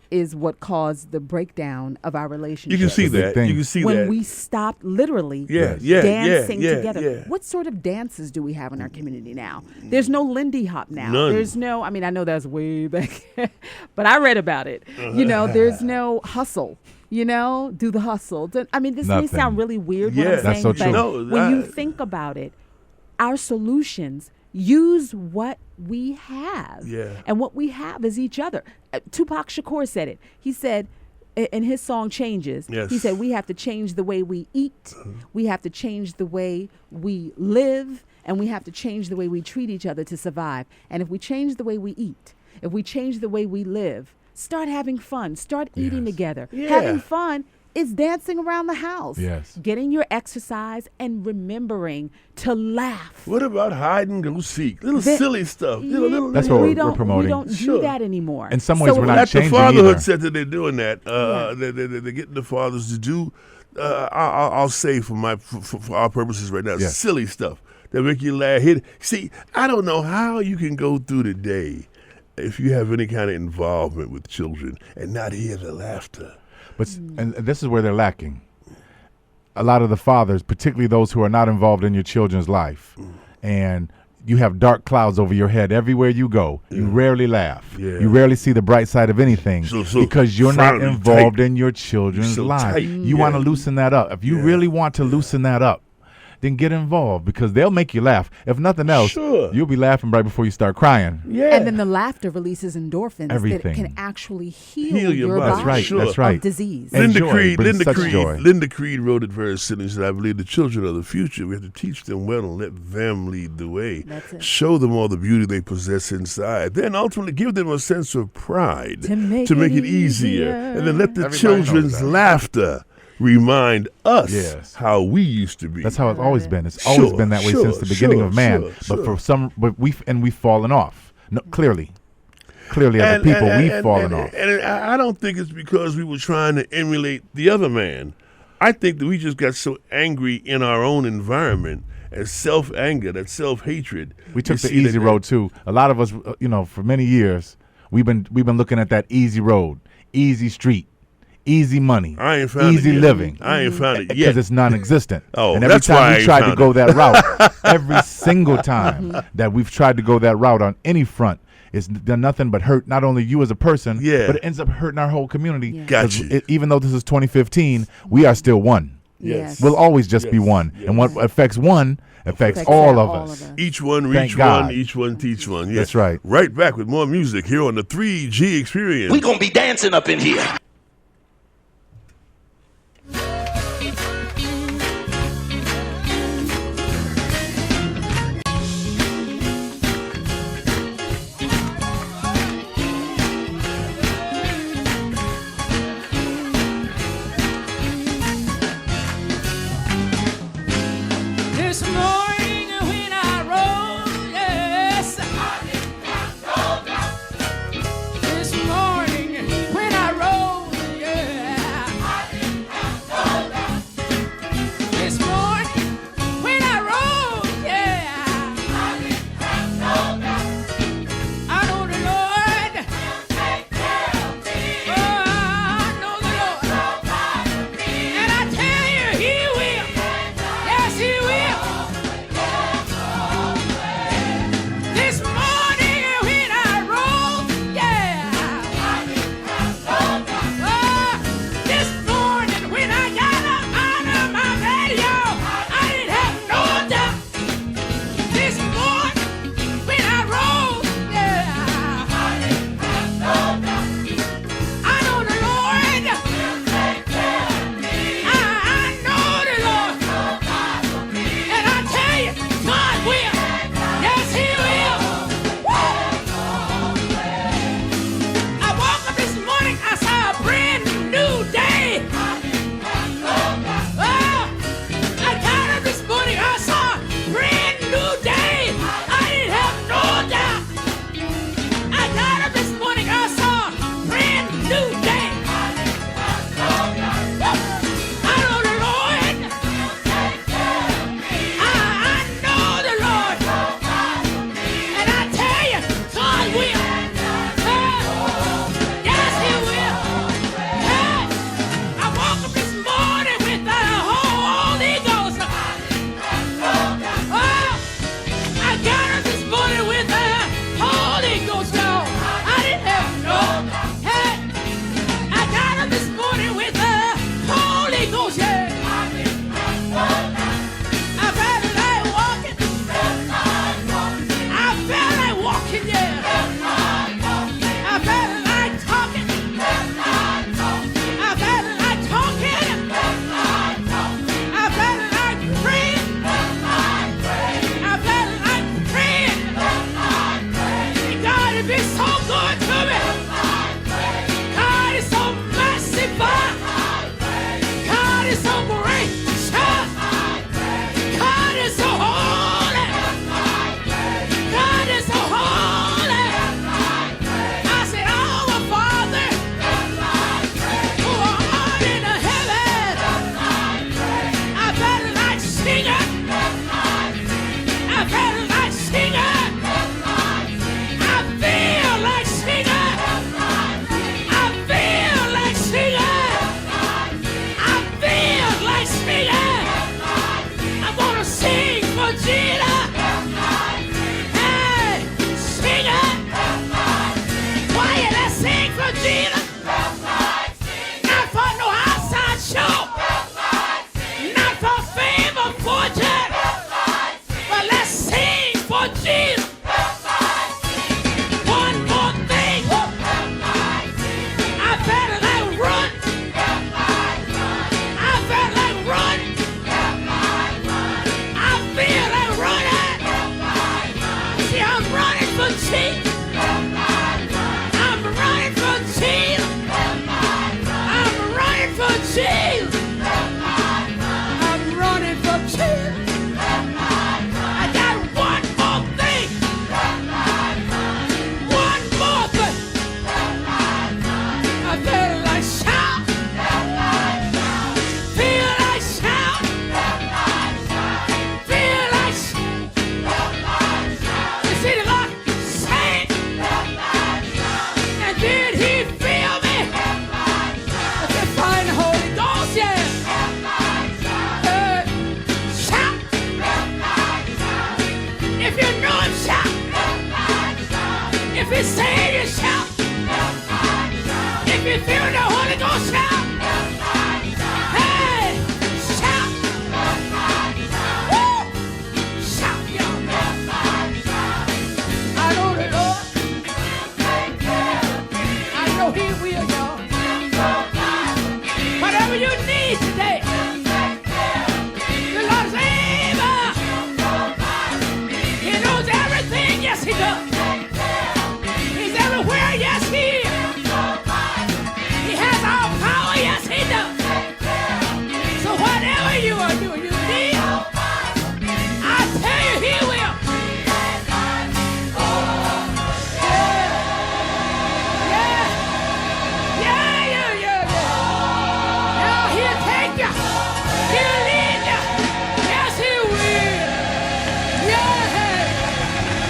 is what caused the breakdown of our relationship. You can see that. thing. You can see when that. we stopped literally dancing together. Yeah. What sort of dances do we have in our community now? There's no Lindy Hop now. None. There's no, I know that's way back, but I read about it. There's no hustle. Do the hustle. This may Nothing. sound really weird what Yeah. I'm That's saying, so true. but No, when you think about it, our solutions use what we have. Yeah. And what we have is each other. Tupac Shakur said it. He said, in his song Changes, Yes. he said, we have to change the way we eat, we have to change the way we live, and we have to change the way we treat each other to survive. And if we change the way we eat, if we change the way we live, start having fun, start eating together. Yeah. Having fun is dancing around the house. Yes. Getting your exercise and remembering to laugh. What about hide and go seek? Little That- silly stuff. Little, That's little, what we we're don't, promoting. We don't Sure. do that anymore. In some ways, we're not At the changing fatherhood either. center, they're doing that. They're getting the fathers to do. I'll say for our purposes right now, Yes. silly stuff that make you laugh. See, I don't know how you can go through the day if you have any kind of involvement with children and not hear the laughter. And this is where they're lacking. A lot of the fathers, particularly those who are not involved in your children's life, and you have dark clouds over your head everywhere you go. You rarely laugh. Yeah. You rarely see the bright side of anything So because you're not frowny, involved tight. in your children's So life. tight, You want to loosen that up. If you really want to loosen that up, then get involved because they'll make you laugh. If nothing else, Sure. you'll be laughing right before you start crying. Yeah. And then the laughter releases endorphins Everything. that can actually heal, Heal your body. That's right. Sure. That's right. of disease. And Linda joy Creed, brings Linda such Creed, joy. Linda Creed wrote it very simply. She said, "I believe the children are the future. We have to teach them well and let them lead the way. That's it. Show them all the beauty they possess inside. Then ultimately give them a sense of pride To make it it easier. easier. And then let the Everybody knows children's that. laughter remind us Yes. how we used to be." That's how it's always been. It's always Sure, been that way sure, since the beginning sure, of man. sure. But we've fallen off. No, clearly, as a people, we've fallen off. And I don't think it's because we were trying to emulate the other man. I think that we just got so angry in our own environment, and self-anger, that self-hatred. We took You the see easy that- road too. A lot of us, for many years, we've been looking at that easy road, easy street, easy money, I ain't found easy it yet. living. I ain't found it Because yet. it's non-existent. Oh, and every that's why I time we ain't tried to found go it. that route, every single time that we've tried to go that route on any front, it's done nothing but hurt not only you as a person, Yeah. but it ends up hurting our whole community. Yeah. 'Got 'Cause you. even though this is 2015, we are still one. Yes. We'll always just be Yes. one. Yes. And what affects one affects Affects all of all us. of us. Each one Thank reach God. one, each one teach one. Yes. That's right. Right back with more music here on the 3G Experience. We gonna be dancing up in here. If you know him, shout. If he's saying you shout. If you feel the Holy Ghost, shout. Hey, shout. Woo! Shout, y'all. I know the Lord. I know he will, y'all. Whatever you need today. The Lord's able. He knows everything, yes he does. He's everywhere, yes he is. He has all power, yes he does. So whatever you are doing, you need, I tell you he will. Yeah, he'll take you. He'll lead you. Yes, he will.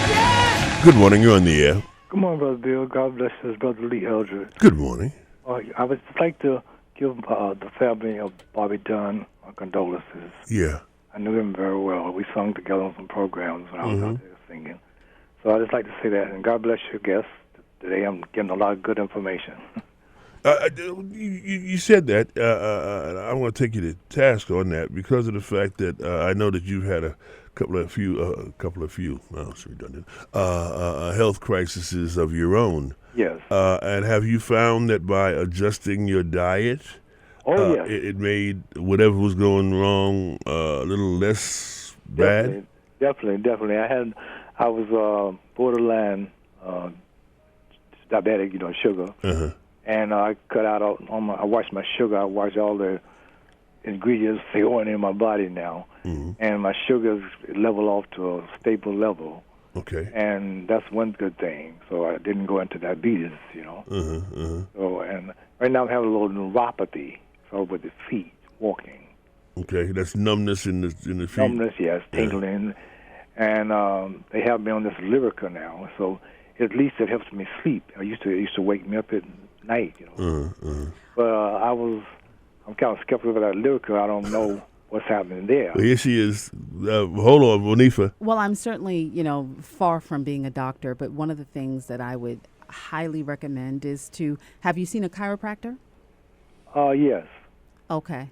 Yeah. Good morning. You're on the air. Good morning, Brother Bill. God bless you, Brother Lee Eldred. Good morning. I would like to give the family of Bobby Dunn my condolences. Yeah. I knew him very well. We sung together on some programs when I was out there singing. So I'd just like to say that. And God bless your guests. Today I'm getting a lot of good information. You said that. I want to take you to task on that because of the fact that I know that you've had a couple of few, well, it's redundant, health crises of your own. Yes. And have you found that by adjusting your diet, Yes. it made whatever was going wrong a little less bad? Definitely. I was borderline diabetic, sugar. Uh-huh. And I cut out I watched my sugar. I watched all the ingredients going in my body now. Mm-hmm. And my sugars level off to a stable level. Okay. And that's one good thing. So I didn't go into diabetes, So, and right now I'm having a little neuropathy, so with the feet, walking. Okay, that's numbness in the feet. Numbness, yes, tingling. And they have me on this Lyrica now, so at least it helps me sleep. It used to wake me up at night, But I'm kind of skeptical about that Lyrica. I don't know what's happening there. Well, here she is. Hold on, Monifa. Well, I'm certainly, far from being a doctor, but one of the things that I would highly recommend is to, have you seen a chiropractor? Yes. Okay.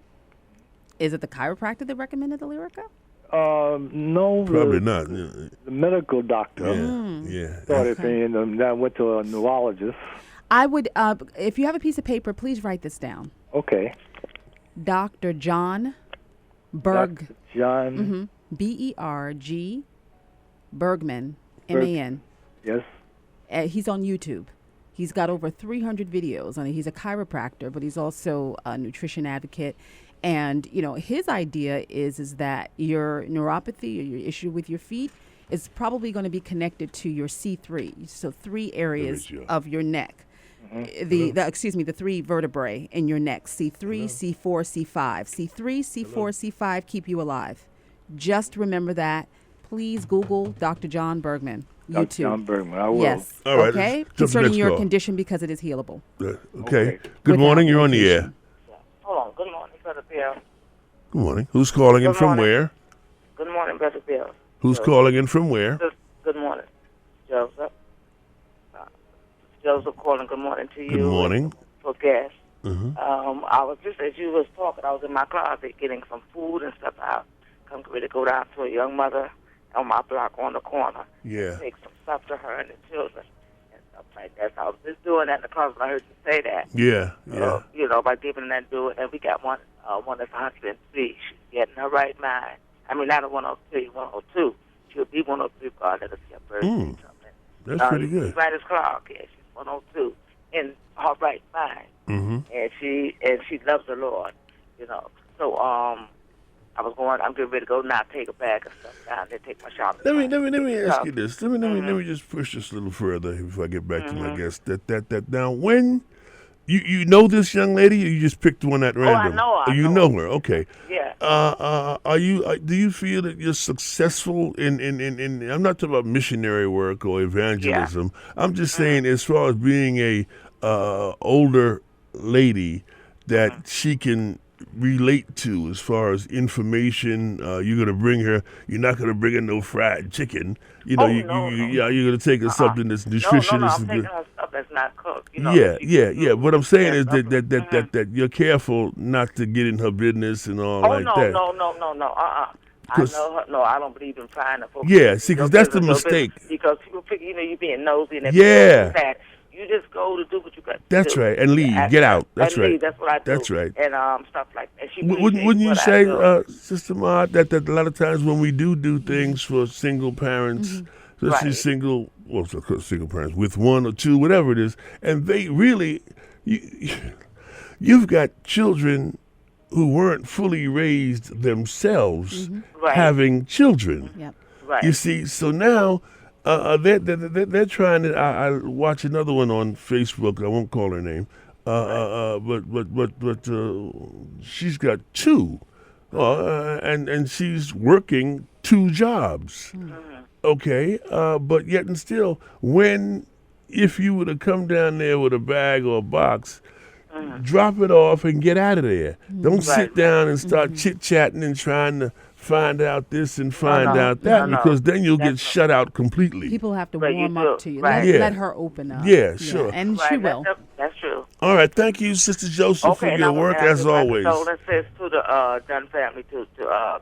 Is it the chiropractor that recommended the Lyrica? No. Probably not. The medical doctor. Yeah. Started me, and then I went to a neurologist. I would, if you have a piece of paper, please write this down. Okay. Dr. John Berg. Dr. John. B-E-R-G Bergman, M-A-N. Yes. He's on YouTube. He's got over 300 videos on it. He's a chiropractor, but he's also a nutrition advocate. And, his idea is that your neuropathy or your issue with your feet is probably going to be connected to your C3. So 3 areas of your neck. The 3 vertebrae in your neck, C3, C4, C5. C3, C4, C5 keep you alive. Just remember that. Please Google Dr. John Bergman. Dr. YouTube. John Bergman, I will. Yes. All right, okay. let's jump to Concerning next your call. condition because it is healable. Okay. Good morning. You're on the air. Hold on. Good morning, Brother Bill. Good morning. Who's calling in Good from morning. where? Good morning, Brother Bill. Who's calling in from where? Good morning, Joseph. Joseph calling. Good morning to you. Good morning. For guests. Mm-hmm. I was just, as you was talking, I was in my closet getting some food and stuff out. I'm ready to go down to a young mother on my block on the corner. Yeah. Take some stuff to her and the children and stuff like that. So I was just doing that in the closet. I heard you say that. Yeah. By giving that do it. And we got one that's 103. She's getting her right mind. I mean, not a 103, 102. She'll be 103 God let us get birth or something. That's pretty good. Gladys Clark, yeah, she's 102 in her right mind. Mm-hmm. And she loves the Lord, So I'm getting ready to go now, take a bag of stuff down there, take my shopping. Let me ask you this. Let me just push this a little further before I get back to my guest. That now when you know this young lady, or you just picked one at random? I know her. You know her, okay. Yeah. Do you feel that you're successful in I'm not talking about missionary work or evangelism. Yeah. I'm just saying as far as being a older lady that she can relate to as far as information? You're going to bring her. You're not going to bring her no fried chicken. You know, you're going to take her something that's nutritious. No, I'm taking her stuff that's not cooked. You know, yeah. What I'm saying is that you're careful not to get in her business and all that. No. I know her. No, I don't believe in frying the food. Yeah, see, because that's the mistake. Because people figure, you're being nosy and that. You just go to do what you got to do. That's right, and leave. Get out. That's right. Leave. That's what I do. That's right. And stuff like that. Wouldn't you say, Sister Ma, that a lot of times when we do things for single parents, especially single parents with one or two, whatever it is, and they really, you've got children who weren't fully raised themselves having children. Yep. Right. You see, so now they're trying to. I watch another one on Facebook. I won't call her name, but she's got two, and she's working two jobs. Okay, but yet and still, if you were to come down there with a bag or a box, drop it off and get out of there. Don't sit down and start chit-chatting and trying to find out this and find out that, because then you'll get shut out completely. People have to warm up to you. Right. Let her open up. Yeah, sure. And she will. That's true. All right. Thank you, Sister Joseph, for your work as always. So let's say to the Dunn family, to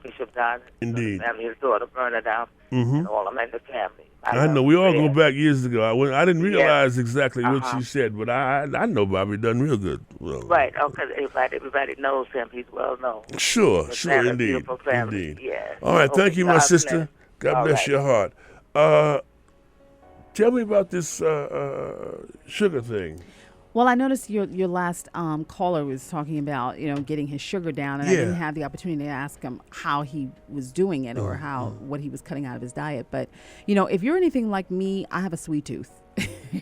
Bishop Dunn. Indeed. Family, his daughter, Bernadette, and all of them in the family. I know. We all go back years ago. I didn't realize exactly what she said, but I know Bobby Dunn real good. Well, right. Okay. Everybody knows him. He's well known. Sure. Indeed. Beautiful family. Indeed. Yes. All right. Thank you, my sister. Bless. God bless your heart. Tell me about this sugar thing. Well, I noticed your last caller was talking about, getting his sugar down, and I didn't have the opportunity to ask him how he was doing it or what he was cutting out of his diet. But, if you're anything like me, I have a sweet tooth.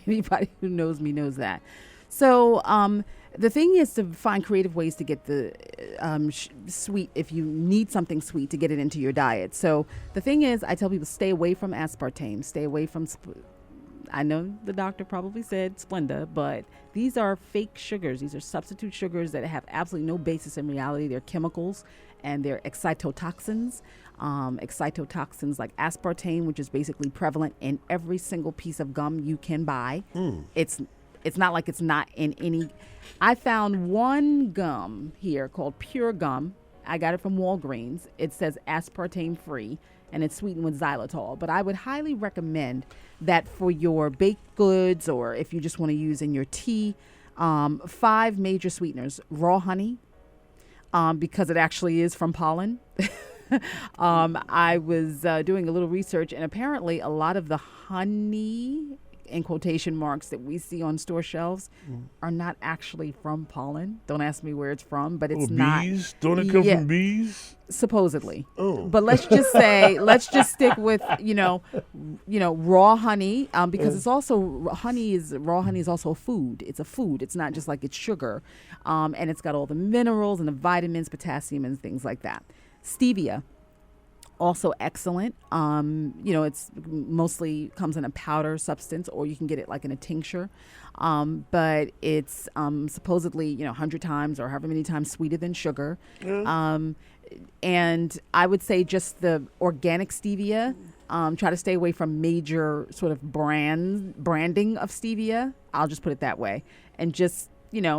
Anybody who knows me knows that. So the thing is to find creative ways to get the sweet, if you need something sweet, to get it into your diet. So the thing is, I tell people, stay away from aspartame, stay away from I know the doctor probably said Splenda, but these are fake sugars. These are substitute sugars that have absolutely no basis in reality. They're chemicals, and they're excitotoxins. Excitotoxins like aspartame, which is basically prevalent in every single piece of gum you can buy. It's not like it's not in any. I found one gum here called Pure Gum. I got it from Walgreens. It says aspartame free, and it's sweetened with xylitol. But I would highly recommend that for your baked goods, or if you just want to use in your tea, 5 major sweeteners. Raw honey, because it actually is from pollen. I was doing a little research, and apparently a lot of the honey, in quotation marks, that we see on store shelves are not actually from pollen. Don't ask me where it's from, but it's not. Bees? Don't it come from bees? Supposedly. Oh. But let's just say, let's just stick with, raw honey, because it's also, raw honey is also a food. It's a food. It's not just like it's sugar. And it's got all the minerals and the vitamins, potassium, and things like that. Stevia. Also excellent. It's mostly comes in a powder substance, or you can get it like in a tincture. But it's supposedly, 100 times or however many times sweeter than sugar. And I would say just the organic stevia. Try to stay away from major sort of branding of stevia. I'll just put it that way. And just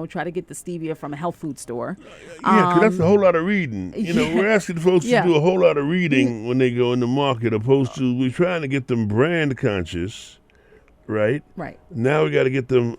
try to get the stevia from a health food store. Yeah, because that's a whole lot of reading. We're asking folks to do a whole lot of reading when they go in the market, opposed to we're trying to get them brand conscious, right? Right. Now we got to get them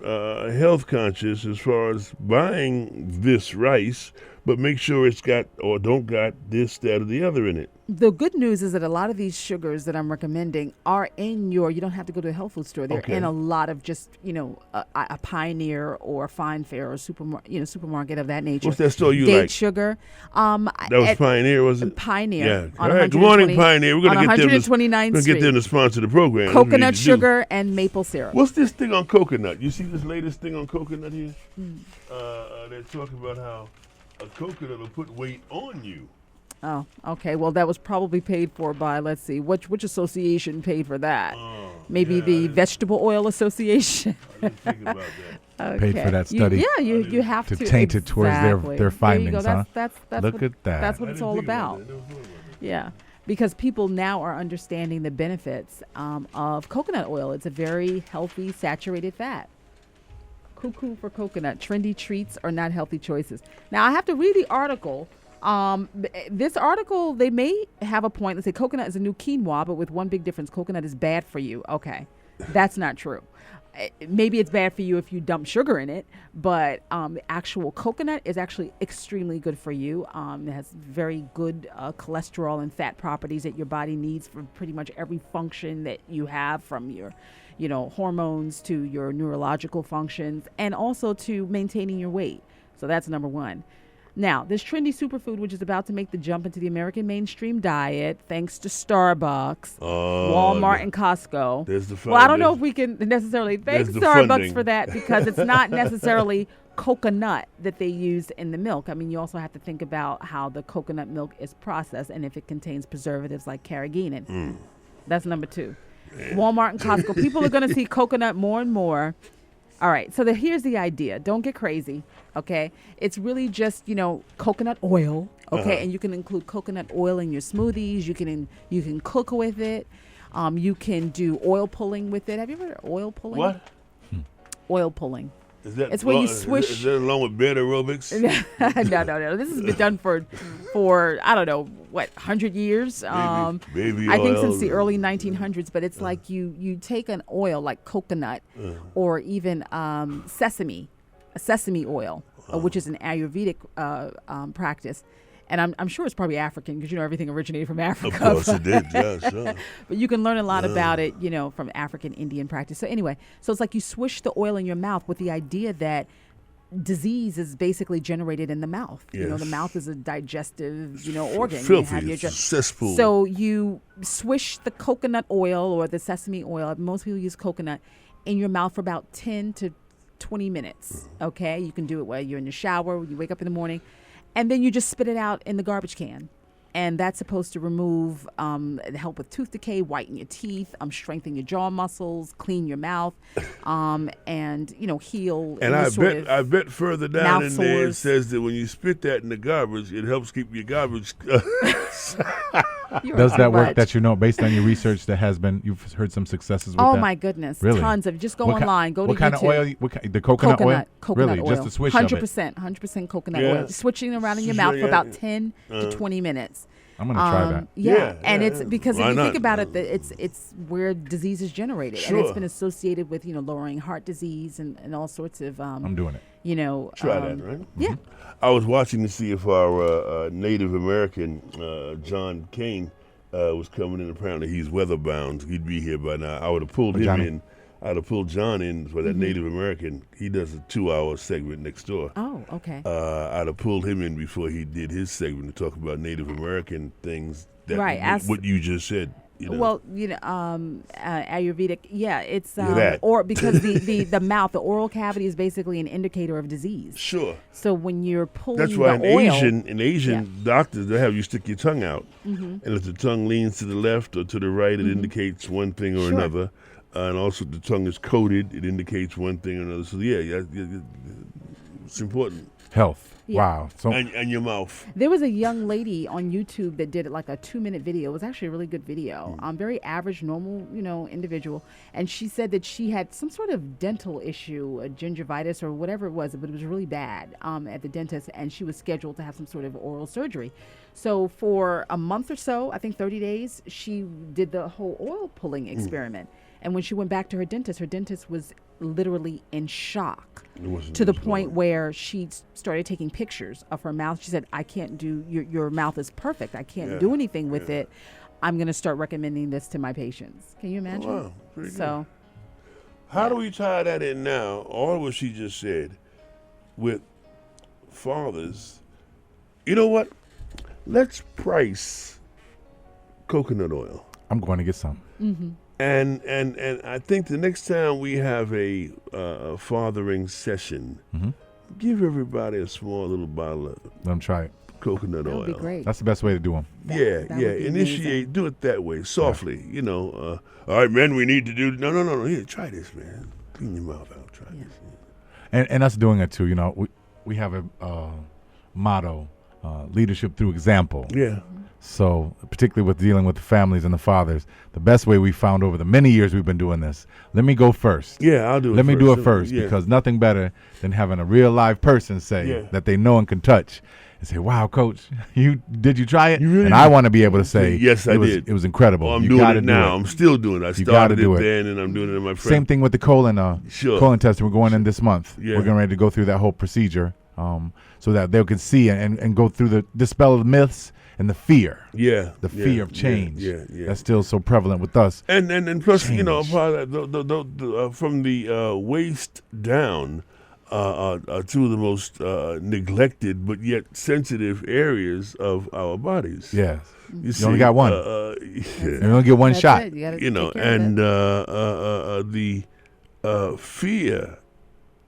health conscious as far as buying this rice, but make sure it's got or don't got this, that, or the other in it. The good news is that a lot of these sugars that I'm recommending are in you don't have to go to a health food store. They're in a lot of just, a Pioneer or a Fine Fare or supermarket of that nature. What's that store you Date like? Sugar. That was Pioneer, was it? Pioneer. Yeah. All right. Good morning, Pioneer. We're going to get them to sponsor the program. Coconut sugar and maple syrup. What's this thing on coconut? You see this latest thing on coconut here? They're talking about how a coconut will put weight on you. Oh, okay. Well, that was probably paid for by, let's see, which association paid for that? Maybe the Vegetable Oil Association. I didn't think about paid for that study. You have to taint it towards their findings, there you go. huh? That's Look what, at that. That's what it's all about. Yeah, because people now are understanding the benefits of coconut oil. It's a very healthy, saturated fat. Cuckoo for coconut. Trendy treats are not healthy choices. Now, I have to read the article. This article, they may have a point. They say coconut is a new quinoa, but with one big difference. Coconut is bad for you. Okay, that's not true. Maybe it's bad for you if you dump sugar in it, but the actual coconut is actually extremely good for you. It has very good cholesterol and fat properties that your body needs for pretty much every function that you have, from your hormones to your neurological functions, and also to maintaining your weight. So that's number one. Now, this trendy superfood, which is about to make the jump into the American mainstream diet, thanks to Starbucks, Walmart, and Costco. There's the well, I don't know if we can necessarily thank Starbucks for that, because it's not necessarily coconut that they use in the milk. I mean, you also have to think about how the coconut milk is processed and if it contains preservatives like carrageenan. That's number two. Walmart and Costco. People are going to see coconut more and more. All right, so here's the idea. Don't get crazy, okay? It's really just, coconut oil, okay? And you can include coconut oil in your smoothies. You can cook with it. You can do oil pulling with it. Have you ever heard of oil pulling? What? Oil pulling. It's where you swish. Is that along with bed aerobics? No. This has been done for I don't know, 100 years. Baby I think oil. since the early 1900s. But it's like you take an oil like coconut or even sesame oil, which is an Ayurvedic practice. And I'm sure it's probably African, because everything originated from Africa. Of course it did, yeah, sure. But you can learn a lot about it, from African Indian practice. So anyway, it's like you swish the oil in your mouth with the idea that disease is basically generated in the mouth. Yes. The mouth is a digestive, organ. Filthy, it's a cesspool. So you swish the coconut oil or the sesame oil, most people use coconut, in your mouth for about 10 to 20 minutes, okay? You can do it while you're in the shower, when you wake up in the morning. And then you just spit it out in the garbage can. And that's supposed to remove, help with tooth decay, whiten your teeth, strengthen your jaw muscles, clean your mouth, and, heal. And I bet further down in there it says that when you spit that in the garbage, it helps keep your garbage. Does that work that based on your research you've heard some successes with that? Oh, my goodness. Really? Tons of Just go online. Go to YouTube. What kind of oil? The coconut oil? Coconut really? oil. Just a swish 100% coconut oil. Switching around in your mouth for about 10 to 20 minutes. I'm going to try that. Yeah. And it's because if you think about it, it's where disease is generated. Sure. And it's been associated with, lowering heart disease and all sorts of, I'm doing it. Try that, right? Yeah. I was watching to see if our Native American, John Kane, was coming in. Apparently he's weather-bound. He'd be here by now. I would have pulled him in. I'd have pulled John in for that Native American. He does a 2-hour segment next door. Oh, okay. I'd have pulled him in before he did his segment to talk about Native American things. What you just said. Well, Ayurvedic, it's because the mouth, the oral cavity is basically an indicator of disease. Sure. So when you're pulling that's why the oil, in Asian doctors, they have you stick your tongue out, and if the tongue leans to the left or to the right, it indicates one thing or another. And also, the tongue is coated; it indicates one thing or another. So it's important. Health. Yeah. Wow. So and your mouth. There was a young lady on YouTube that did like a 2-minute video. It was actually a really good video. Very average, normal, individual. And she said that she had some sort of dental issue, a gingivitis or whatever it was, but it was really bad at the dentist. And she was scheduled to have some sort of oral surgery. So for a month or so, I think 30 days, she did the whole oil pulling experiment. And when she went back to her dentist was literally in shock to the point where she started taking pictures of her mouth. She said, I can't do, your mouth is perfect. I can't do anything with it. I'm going to start recommending this to my patients. Can you imagine? Oh, wow. Pretty so good. How do we tie that in now, all what she just said, with fathers? You know what? Let's price coconut oil. I'm going to get some. Mm-hmm. And I think the next time we have a fathering session, give everybody a small little bottle of Let them try it. Coconut oil. That would be great. That's the best way to do them. That would be initiate, amazing. do it that way, softly. All right, man, we need to do. No. Here, try this, man. Clean your mouth out. Try this. And us doing it too. You know, we have a motto, leadership through example. Yeah. So particularly with dealing with the families and the fathers, the best way we found over the many years we've been doing this, let me go first. Yeah, I'll do it Let me first. do it first Yeah. because nothing better than having a real live person say that they know and can touch and say, wow, coach, did you try it? You really and did. I want to be able to say, yes, I did. It was incredible. I'm You doing gotta it do now. I'm still doing it. I You gotta started do it it. then, and I'm doing it in my friend. Same thing with the colon Sure. testing. We're going in this month. Yeah. We're getting ready to go through that whole procedure so that they can see and go through the dispel the myths and the fear. Yeah. The fear of change. Yeah. That's still so prevalent with us. And plus, Change. you know, part of that, from the waist down, two of the most neglected but yet sensitive areas of our bodies. Yes. You only got one. You only get one That's shot. it. You gotta You know, take care of and it. the fear.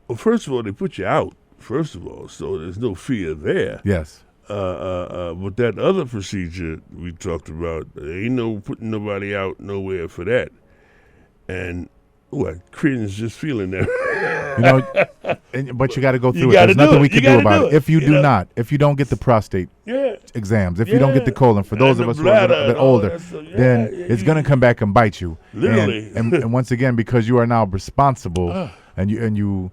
Well, first of all, they put you out. First of all, so there's no fear there. Yes. But that other procedure we talked about, there ain't no putting nobody out nowhere for that. And I cringe just feeling that. You know, but you got to go through it. gotta There's do nothing it. we You can do gotta about do it. it. If you You do know? not, if you don't get the prostate exams, if you don't get the colon, for those And of the us who are a bladder little bit and all older, that stuff. Yeah, then yeah, it's going to come back and bite you. Literally. And once again, because you are now responsible, and you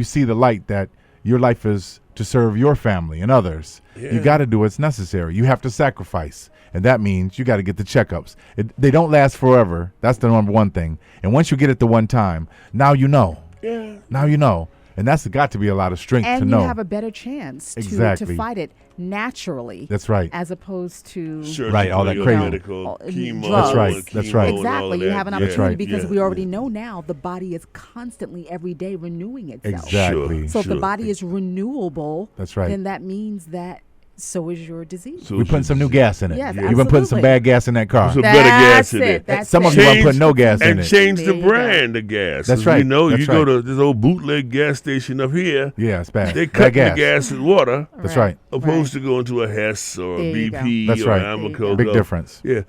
see the light that your life is to serve your family and others. Yeah. You got to do what's necessary. You have to sacrifice. And that means you got to get the checkups. They don't last forever. That's the number one thing. And once you get it the one time, now you know. Yeah. Now you know. And that's got to be a lot of strength And to you know. have a better chance to Exactly. fight it naturally. That's right. As opposed to Right, all that Surgical, crazy. medical, chemo. drugs. That's right, and that's chemo right. and all Exactly. of You that. have an Yeah, opportunity right. because yeah, we already yeah. know now the body is constantly every day renewing itself. Exactly. So if the Sure. body is renewable, That's right. then that means that so is your disease. So We're putting some new gas in it. Yes, You've been putting some absolutely. bad gas in that car. Some better gas in That's it. it. That's Some of it. you are putting no gas in And it. change There the you go. brand of gas. That's 'Cause right. You know, That's you go right. to this old bootleg gas station up here. Yeah, it's bad. They Bad cut the gas. gas and water. That's right. Opposed to going to a Hess or There a you BP That's or right. an There you Amoco. go. Big difference. Yeah.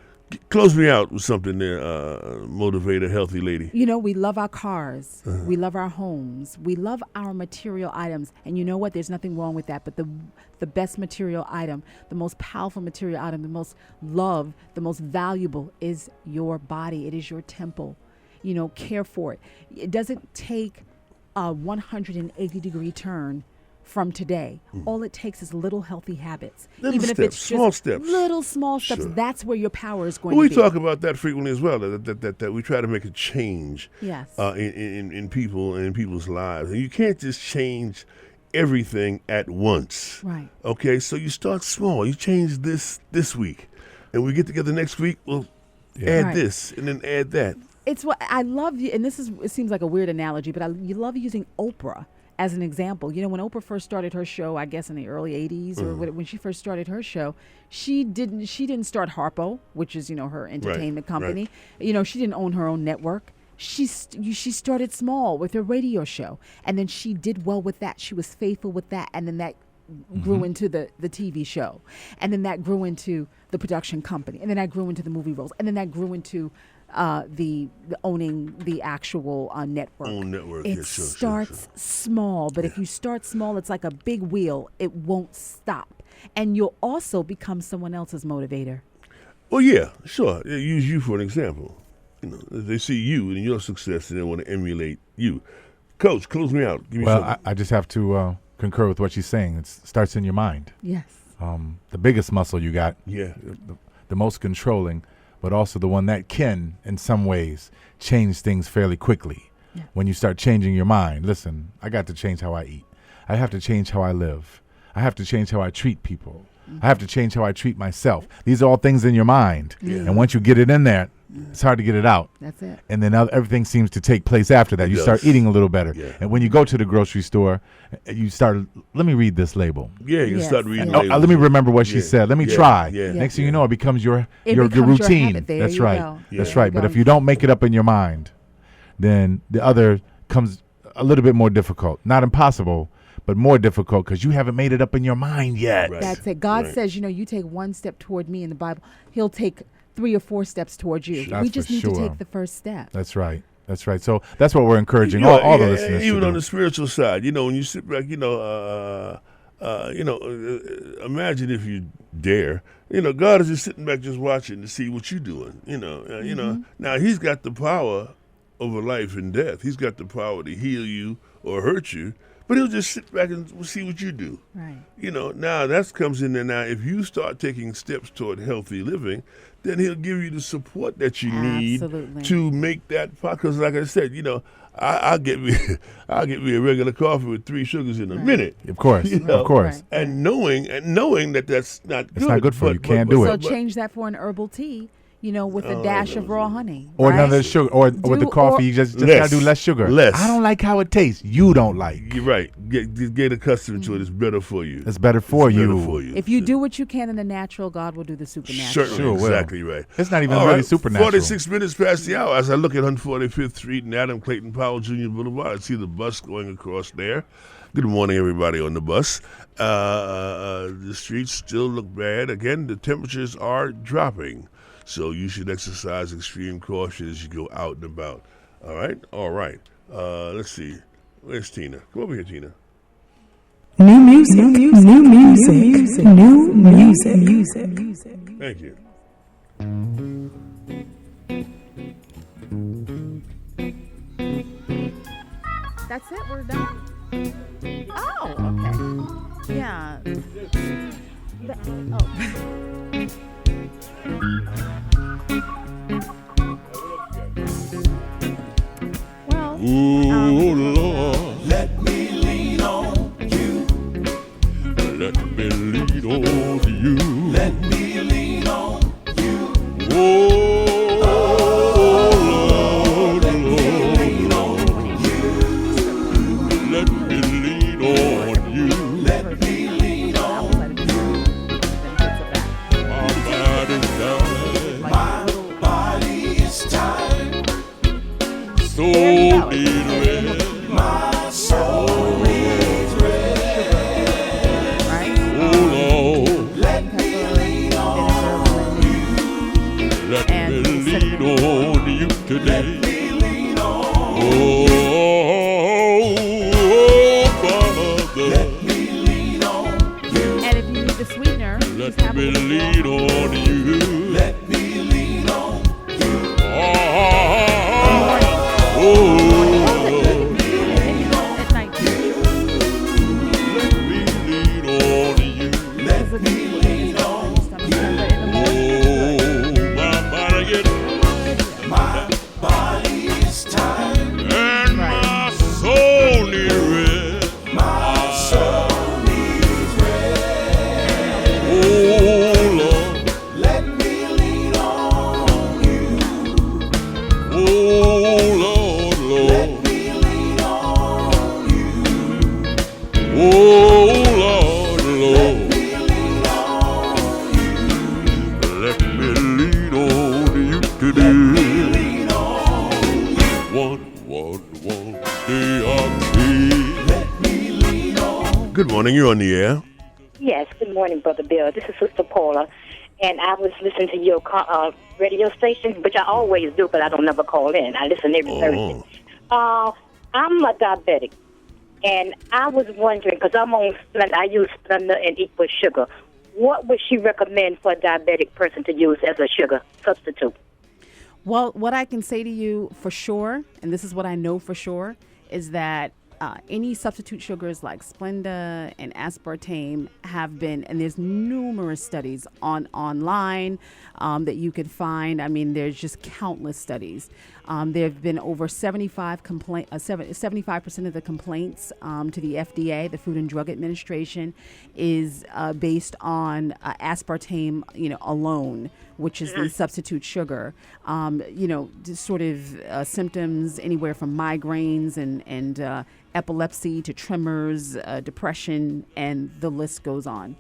Close me out with something there, motivate a healthy lady. You know, we love our cars. Uh-huh. We love our homes. We love our material items. And you know what? There's nothing wrong with that. But the best material item, the most powerful material item, the most loved, the most valuable is your body. It is your temple. You know, care for it. It doesn't take a 180-degree turn from today. All it takes is little healthy habits. Little Even if steps, it's small just steps. little small steps, Sure. that's where your power is going Well, we to be. talk about that frequently as well. That we try to make a change. Yes. In people and in people's lives, and you can't just change everything at once. Right. Okay, so you start small. You change this week, and we get together next week. We'll add Right. this and then add that. It's what I love, and it seems like a weird analogy, but you love using Oprah as an example. You know, when Oprah first started her show, I guess in the early 80s or when she first started her show, she didn't start Harpo, which is, you know, her entertainment company. right. You know, she didn't own her own network. She started small with her radio show, and then she did well with that. She was faithful with that, and then that grew into the TV show, and then that grew into the production company, and then that grew into the movie roles, and then that grew into the owning the actual network. Own network, It yeah, sure, starts small, but if you start small, it's like a big wheel. It won't stop, and you'll also become someone else's motivator. Well, yeah, sure. Yeah, use you for an example. You know, they see you and your success, and they want to emulate you. Coach, close me out. Give me Well, something. I just have to concur with what she's saying. It starts in your mind. Yes. The biggest muscle you got, Yeah. the most controlling, but also the one that can, in some ways, change things fairly quickly. Yeah. When you start changing your mind, listen, I got to change how I eat. I have to change how I live. I have to change how I treat people. I have to change how I treat myself. These are all things in your mind. Yeah. And once you get it in there, it's hard to get it out. That's it. And then everything seems to take place after that. It You does. start eating a little better. Yeah. And when you go to the grocery store, you start, let me read this label. Yeah, you can Yes, start reading. yeah. labels. Let me remember what she Yeah, said. Let me yeah, try. Yeah. Next thing you know, it becomes your It your becomes your routine. habit. There That's you right. go. That's Yeah. right. But if you don't make it up in your mind, then the other comes a little bit more difficult. Not impossible, but more difficult because you haven't made it up in your mind yet. Right. That's it. God Right. says, you know, you take one step toward me in the Bible, He'll take 3 or 4 steps towards you. That's We just for need to sure. take the first step. That's right. That's right. So that's what we're encouraging You know, all the listeners to even do. on the spiritual side, when you sit back, imagine if you dare, God is just sitting back, just watching to see what you're doing. Now He's got the power over life and death. He's got the power to heal you or hurt you, but He'll just sit back and see what you do. Right. Now that comes in there. Now, if you start taking steps toward healthy living, then He'll give you the support that you need to make that. Because, like I said, I'll get me a regular coffee with 3 sugars in a minute. Of course, of course. Right. And knowing that that's not good. It's not good for you. Can't do So it. change that for an herbal tea, with a dash of raw honey. Or right? none of the sugar, or with the coffee, you just gotta do less sugar. Less. I don't like how it tastes. You don't like. You're right. Get accustomed to it. It's better for you. It's better for you. Better for you. If you do what you can in the natural, God will do the supernatural. Certainly, Sure will. exactly right. It's not even All really right, supernatural. 46 minutes past the hour as I look at 145th Street and Adam Clayton Powell Jr. Boulevard. I see the bus going across there. Good morning, everybody on the bus. The streets still look bad. Again, the temperatures are dropping, so you should exercise extreme caution as you go out and about. All right. Let's see. Where's Tina? Come over here, Tina. New music, new music, new music. Thank you. That's it. We're done. Oh, okay. Yeah. Well. Ooh, Lord. Let me lean on you. Let me lean on you. Let me lean on you. Oh, Lord, Let me lean on you. let me lean on you. Let me lean on My body's down, my body is tired. so need rest. My soul needs rest. Oh, Lord, Let me lean on you. let me lean on you today. Me lean on. Oh, Father, Let me lean on you. And if you need the sweetener, just let have me a little lean on you. Let me lean on you. at night. Let me lean on you. Let me lean on. My body gets My body is tired. and my soul needs rest. My soul needs rest. Oh Lord, Let me lean on you. oh Lord, Lord, Let me lean on you. oh Lord, Lord, Me lean on you. let me lean on you today. Lean on. One day or three. Let me lean on. Good morning, you're on the air. Yes, good morning, Brother Bill. This is Sister Paula, and I was listening to your radio station, which I always do, but I don't never call in. I listen every Thursday. I'm a diabetic, and I was wondering, because I'm on Splenda, I use Splenda and equal sugar. What would she recommend for a diabetic person to use as a sugar substitute? Well, what I can say to you for sure, and this is what I know for sure, is that any substitute sugars like Splenda and aspartame have been, and there's numerous studies online that you could find. I mean, there's just countless studies. There have been over 75% of the complaints to the FDA, the Food and Drug Administration, is based on aspartame, alone, which is the substitute sugar. Just sort of symptoms anywhere from migraines and epilepsy to tremors, depression, and the list goes on.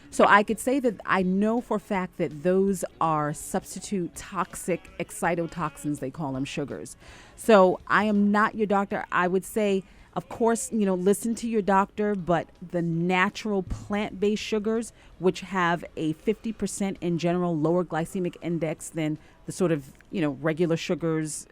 So I could say that I know for a fact that those are substitute toxic excitotoxins, they call them sugars. So I am not your doctor. I would say Of course, listen to your doctor, but the natural plant-based sugars, which have a 50% in general lower glycemic index than the sort of, regular sugars,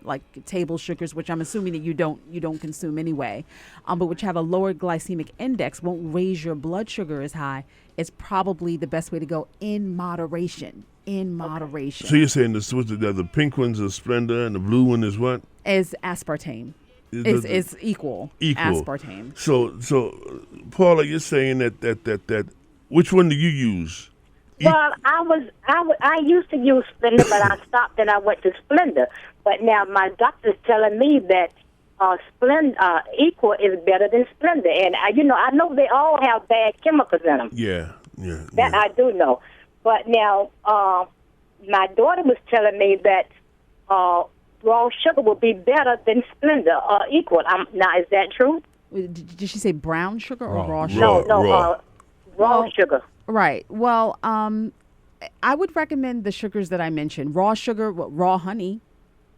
like table sugars, which I'm assuming that you don't consume anyway, but which have a lower glycemic index, won't raise your blood sugar as high, is probably the best way to go in moderation. So you're saying the pink one's a Splenda and the blue one is what? Is aspartame. Is equal aspartame. So Paula, you're saying that which one do you use? Well, I used to use Splenda, but I stopped and I went to Splenda. But now my doctor's telling me that Splenda Equal is better than Splenda, and I know they all have bad chemicals in them. Yeah. That I do know. But now my daughter was telling me that raw sugar will be better than Splenda Equal. Now, is that true? Did she say brown sugar or raw sugar? No, raw sugar. Right. Well, I would recommend the sugars that I mentioned. Raw sugar, raw honey.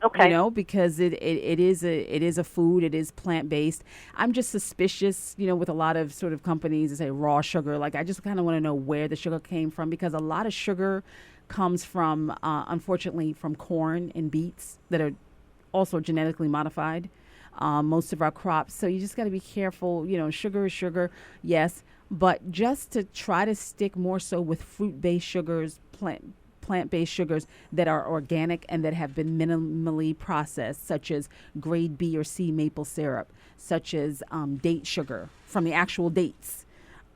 Okay. Because it is a food. It is plant-based. I'm just suspicious, with a lot of sort of companies that say raw sugar. Like, I just kind of want to know where the sugar came from, because a lot of sugar comes from, unfortunately, from corn and beets that are also genetically modified. Most of our crops. So you just got to be careful. Sugar is sugar, yes, but just to try to stick more so with fruit-based sugars, plant-based sugars that are organic and that have been minimally processed, such as grade B or C maple syrup, such as date sugar from the actual dates.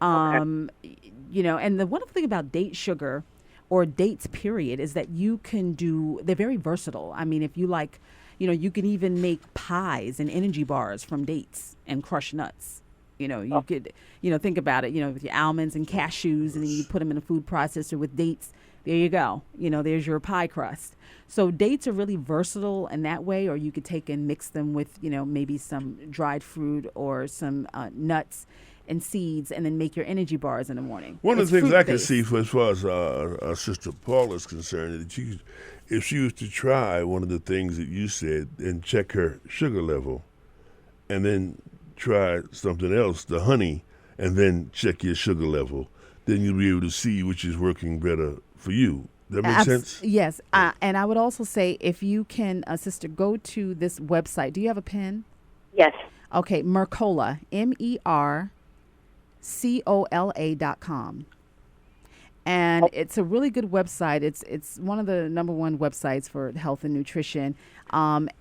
And the wonderful thing about date sugar or dates period is that they're very versatile. I mean, if you like, you can even make pies and energy bars from dates and crushed nuts. You could, think about it, with your almonds and cashews, and then you put them in a food processor with dates. There you go. There's your pie crust. So dates are really versatile in that way, or you could take and mix them with, maybe some dried fruit or some nuts and seeds, and then make your energy bars in the morning. One of the things I can see as far as our sister Paula is concerned, that if she was to try one of the things that you said and check her sugar level, and then try something else, the honey, and then check your sugar level, then you'll be able to see which is working better for you. That makes sense? Yes. And I would also say, if you can, sister, go to this website. Do you have a pen? Yes. Okay, Mercola, MERCOLA.com. And it's a really good website. It's one of the number one websites for health and nutrition. And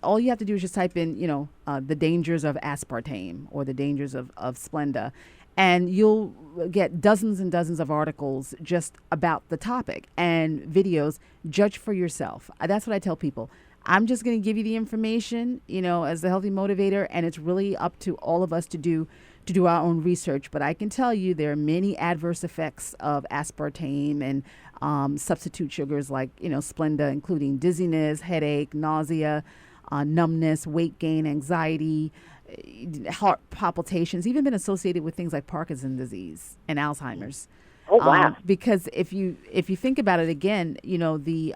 all you have to do is just type in, the dangers of aspartame or the dangers of Splenda. And you'll get dozens and dozens of articles just about the topic and videos. Judge for yourself. That's what I tell people. I'm just going to give you the information, as the healthy motivator, and it's really up to all of us to do our own research. But I can tell you there are many adverse effects of aspartame and substitute sugars like, Splenda, including dizziness, headache, nausea, numbness, weight gain, anxiety, heart palpitations, even been associated with things like Parkinson's disease and Alzheimer's. Oh, wow. Because if you think about it again, the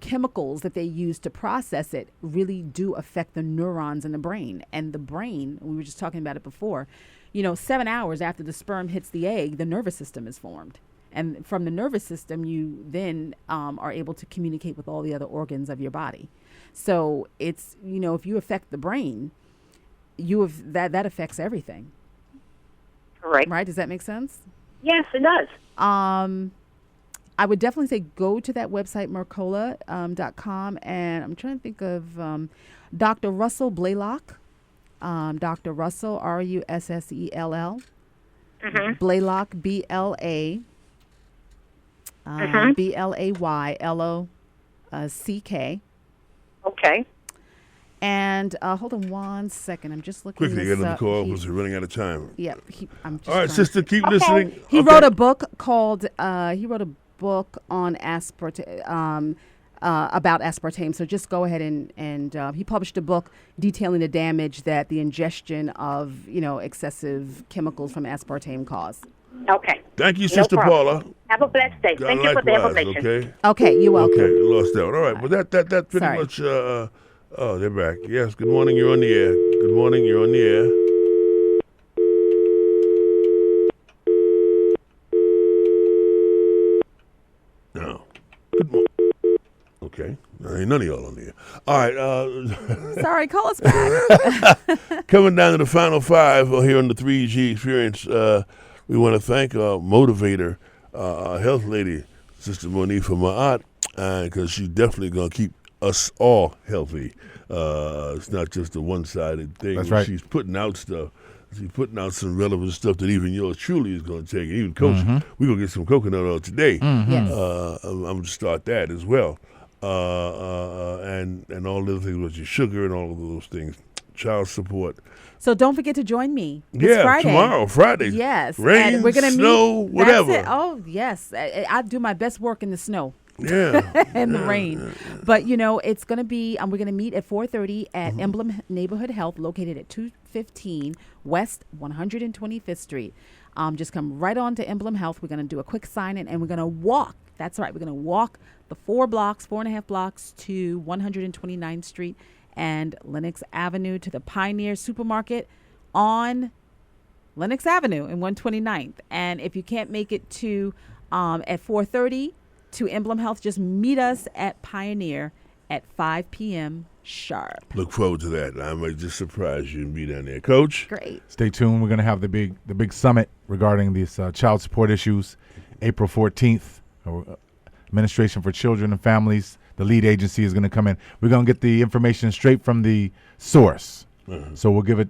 chemicals that they use to process it really do affect the neurons in the brain. And the brain, we were just talking about it before, 7 hours after the sperm hits the egg, the nervous system is formed. And from the nervous system, you then are able to communicate with all the other organs of your body. So it's, if you affect the brain, that affects everything. Right. Right? Does that make sense? Yes, it does. I would definitely say go to that website, Mercola.com, and I'm trying to think of Dr. Russell Blaylock. Dr. Russell, Russell, Blaylock, BLA. BLAYLOCK. Okay. And hold on one second. I'm just looking Quickly, this get him up. to call because we're running out of time. Yeah. I'm just all right, trying sister, keep listening. He wrote a book called, on aspartame, about aspartame. So just go ahead and he published a book detailing the damage that the ingestion of, excessive chemicals from aspartame cause. Okay. Thank you, Sister Paula. Have a blessed day. Thank you for the information. Okay. Okay, you're welcome. Okay, lost that one. All right, well that pretty Sorry. much Oh, they're back. Yes, good morning, you're on the air. Good morning, you're on the air. No. Good morning. Okay. Ain't none of y'all on the air. All right. Sorry, call us back. Coming down to the final five here on the 3G Experience, we want to thank our motivator, our health lady, Sister Monifa Ma'at, because she's definitely going to keep us all healthy. It's not just a one-sided thing. That's right. She's putting out stuff. She's putting out some relevant stuff that even yours truly is going to take. And even Coach, we're going to get some coconut oil today. Yes. I'm going to start that as well. And all the other things with your sugar and all of those things. Child support. So don't forget to join me. It's Friday. Tomorrow, Friday. Yes. Rain, and we're gonna snow, meet. whatever. That's it. Oh, yes. I do my best work in the snow. Yeah. And the rain. But, it's going to be, we're going to meet at 4:30 at Emblem Neighborhood Health, located at 215 West 125th Street. Just come right on to Emblem Health. We're going to do a quick sign-in, and we're going to walk. That's right. We're going to walk the 4.5 blocks to 129th Street and Lenox Avenue to the Pioneer Supermarket on Lenox Avenue in 129th. And if you can't make it to at 4:30 to Emblem Health, just meet us at Pioneer at 5 p.m. sharp. Look forward to that. I might just surprise you and be down there. Coach? Great. Stay tuned. We're going to have the big summit regarding these child support issues, April 14th. Administration for Children and Families. The lead agency is going to come in. We're going to get the information straight from the source. So we'll give it